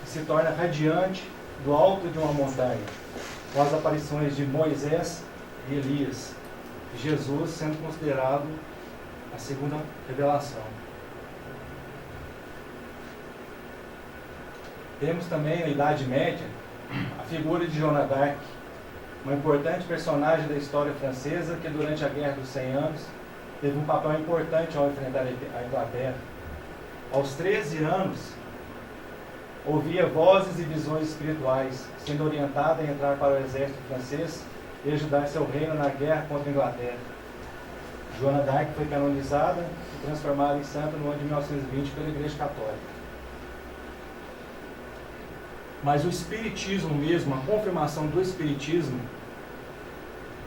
e se torna radiante do alto de uma montanha, com as aparições de Moisés e Elias, e Jesus sendo considerado a segunda revelação. Temos também na Idade Média a figura de Joana d'Arc, uma importante personagem da história francesa que durante a Guerra dos 100 Anos teve um papel importante ao enfrentar a Inglaterra. Aos 13 anos, ouvia vozes e visões espirituais, sendo orientada a entrar para o exército francês e ajudar seu reino na guerra contra a Inglaterra. Joana d'Arc foi canonizada e transformada em santa no ano de 1920 pela Igreja Católica. Mas o Espiritismo mesmo, a confirmação do Espiritismo,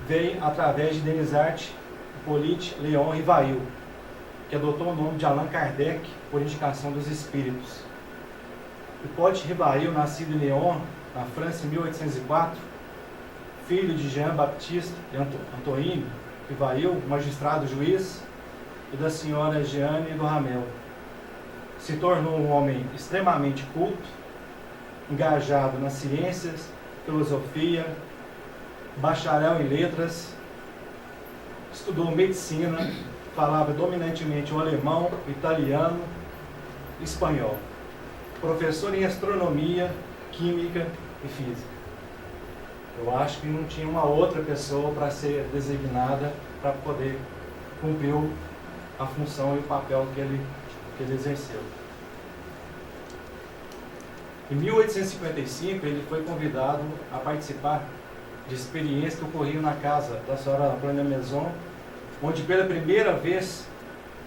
veio através de Denisart Hippolyte Léon Rivail, que adotou o nome de Allan Kardec por indicação dos Espíritos. Hippolyte Rivail, nascido em Lyon, na França, em 1804, filho de Jean-Baptiste Antoine Rivail, magistrado juiz, e da senhora Jeanne do Ramel. Se tornou um homem extremamente culto, engajado nas ciências, filosofia, bacharel em letras, estudou medicina, falava dominantemente o alemão, o italiano, o espanhol. Professor em astronomia, química e física. Eu acho que não tinha uma outra pessoa para ser designada para poder cumprir a função e o papel que ele exerceu. Em 1855, ele foi convidado a participar de experiências que ocorriam na casa da senhora Plana Maison, onde pela primeira vez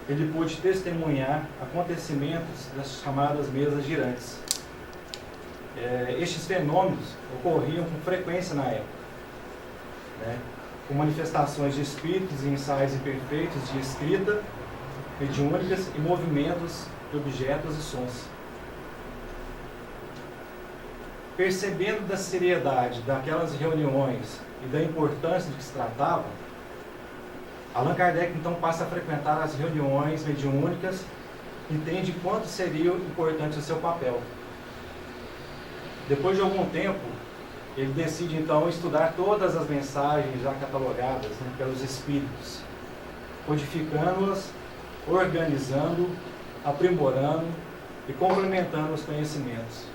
ele pôde testemunhar acontecimentos das chamadas mesas girantes. Estes fenômenos ocorriam com frequência na época, né, com manifestações de espíritos e ensaios imperfeitos de escrita, mediúnicas e movimentos de objetos e sons. Percebendo da seriedade daquelas reuniões e da importância de que se tratava, Allan Kardec então passa a frequentar as reuniões mediúnicas e entende quanto seria importante o seu papel. Depois de algum tempo, ele decide então estudar todas as mensagens já catalogadas, né, pelos espíritos, codificando-as, organizando, aprimorando e complementando os conhecimentos.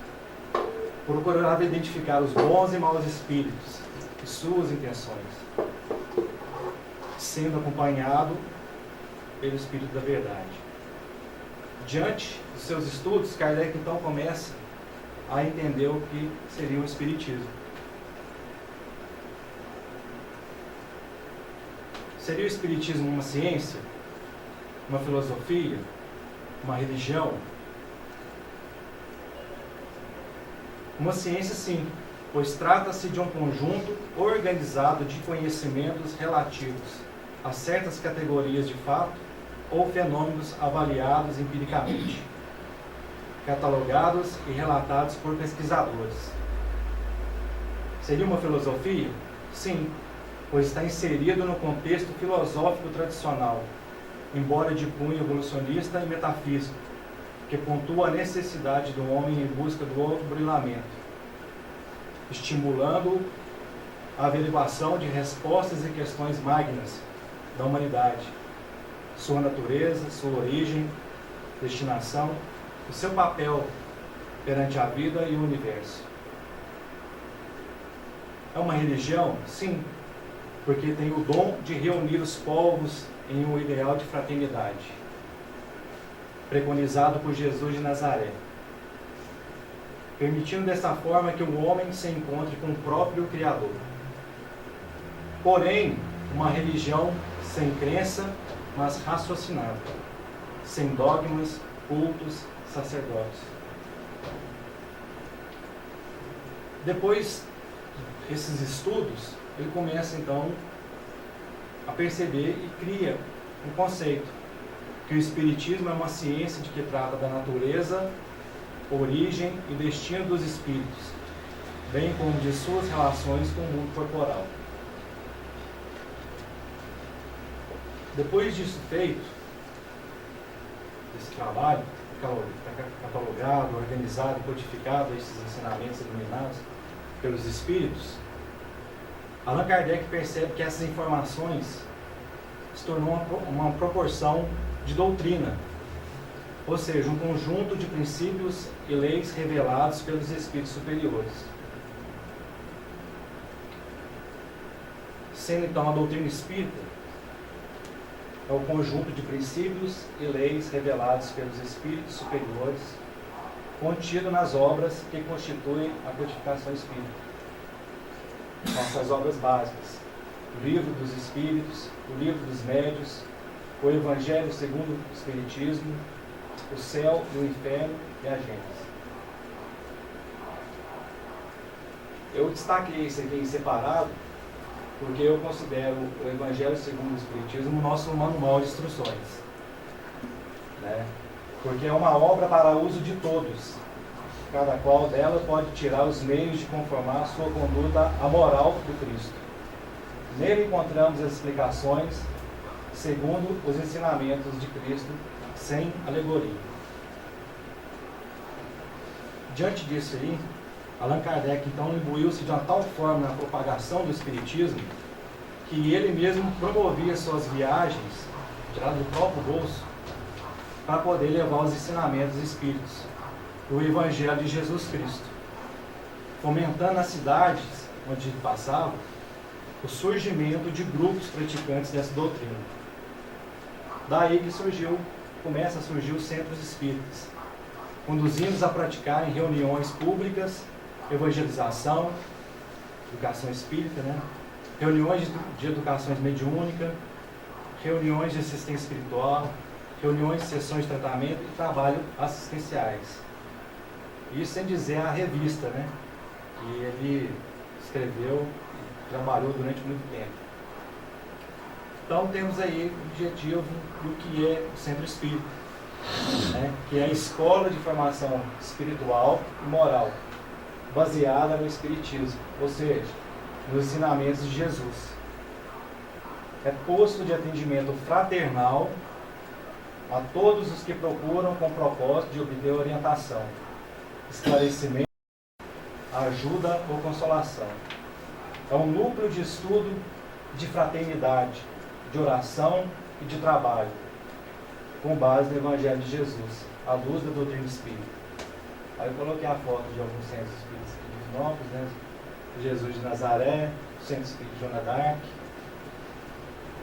Procurava identificar os bons e maus espíritos e suas intenções, sendo acompanhado pelo Espírito da Verdade. Diante dos seus estudos, Kardec então começa a entender o que seria o Espiritismo. Seria o Espiritismo uma ciência, uma filosofia, uma religião? Uma ciência, sim, pois trata-se de um conjunto organizado de conhecimentos relativos a certas categorias de fato ou fenômenos avaliados empiricamente, catalogados e relatados por pesquisadores. Seria uma filosofia? Sim, pois está inserido no contexto filosófico tradicional, embora de cunho evolucionista e metafísico, que pontua a necessidade do homem em busca do autoburilamento, estimulando a averiguação de respostas e questões magnas da humanidade, sua natureza, sua origem, destinação, o seu papel perante a vida e o universo. É uma religião? Sim, porque tem o dom de reunir os povos em um ideal de fraternidade, preconizado por Jesus de Nazaré, permitindo dessa forma que o homem se encontre com o próprio Criador. Porém, uma religião sem crença, mas raciocinada, sem dogmas, cultos, sacerdotes. Depois desses estudos, ele começa então a perceber e cria um conceito, que o Espiritismo é uma ciência de que trata da natureza, origem e destino dos espíritos, bem como de suas relações com o mundo corporal. Depois disso feito, desse trabalho, catalogado, organizado e codificado esses ensinamentos iluminados pelos espíritos, Allan Kardec percebe que essas informações se tornou uma proporção de doutrina, ou seja, um conjunto de princípios e leis revelados pelos espíritos superiores. Sendo então a doutrina espírita é o conjunto de princípios e leis revelados pelos espíritos superiores, contido nas obras que constituem a codificação espírita. Nossas obras básicas: o Livro dos Espíritos, o Livro dos Médios, o Evangelho segundo o Espiritismo, o Céu e o Inferno e a Gênesis. Eu destaquei isso aqui em separado porque eu considero o Evangelho segundo o Espiritismo o nosso manual de instruções, né? Porque é uma obra para uso de todos. Cada qual dela pode tirar os meios de conformar a sua conduta à moral do Cristo. Nele encontramos as explicações segundo os ensinamentos de Cristo, sem alegoria. Diante disso aí, Allan Kardec então imbuiu-se de uma tal forma na propagação do Espiritismo que ele mesmo promovia suas viagens tirado do próprio bolso, para poder levar os ensinamentos espíritos, o Evangelho de Jesus Cristo, fomentando nas cidades onde passava o surgimento de grupos praticantes dessa doutrina. Daí que começa a surgir os centros espíritas, conduzindo-os a praticar em reuniões públicas, evangelização, educação espírita, né? Reuniões de educação mediúnica, reuniões de assistência espiritual, reuniões de sessões de tratamento e trabalho assistenciais. Isso sem dizer a revista, né? Que ele escreveu e trabalhou durante muito tempo. Então temos aí o objetivo do que é o Centro Espírita, né? Que é a escola de formação espiritual e moral, baseada no Espiritismo, ou seja, nos ensinamentos de Jesus. É posto de atendimento fraternal a todos os que procuram com o propósito de obter orientação, esclarecimento, ajuda ou consolação. É um núcleo de estudo de fraternidade, de oração e de trabalho, com base no Evangelho de Jesus, à luz da doutrina espírita. Aí eu coloquei a foto de alguns centros espíritas aqui de Divinópolis, né? Jesus de Nazaré, o Centro Espírita Joana d'Arc,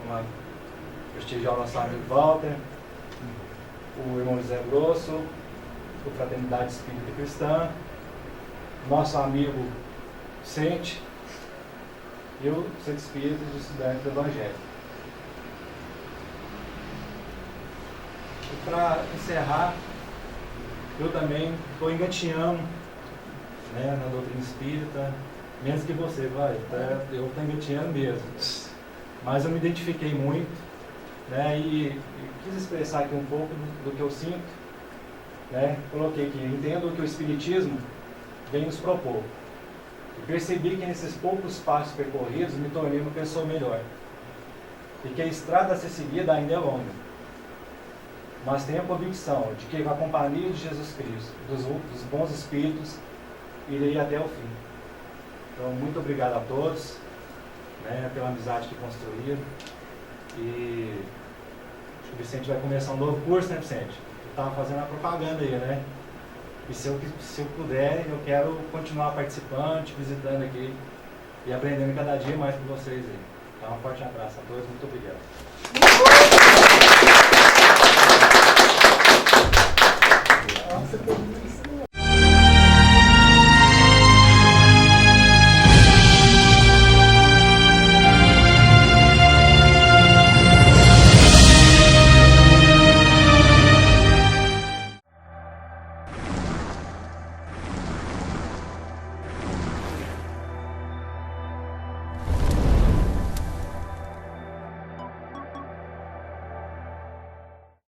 uma prestigiar o nosso amigo Walter, o irmão José Grosso, o Fraternidade Espírita Cristã, nosso amigo Vicente e o Centro Espírita de Estudantes do Evangelho. E para encerrar, eu também estou engatinhando, né, na doutrina espírita, menos que você, eu estou engatinhando mesmo. Mas eu me identifiquei muito, né, e quis expressar aqui um pouco do que eu sinto, né. Coloquei aqui, entendo o que o Espiritismo vem nos propor. E percebi que nesses poucos passos percorridos me tornei uma pessoa melhor. E que a estrada a ser seguida ainda é longa. Mas tenho a convicção de que com a companhia de Jesus Cristo, dos bons espíritos, irei até o fim. Então, muito obrigado a todos, né, pela amizade que construíram. E acho que o Vicente vai começar um novo curso, né, Vicente? Eu estava fazendo a propaganda aí, né? E se eu puder, eu quero continuar participando, te visitando aqui e aprendendo cada dia mais com vocês aí. Então, um forte abraço a todos, muito obrigado. Nossa, tem muito.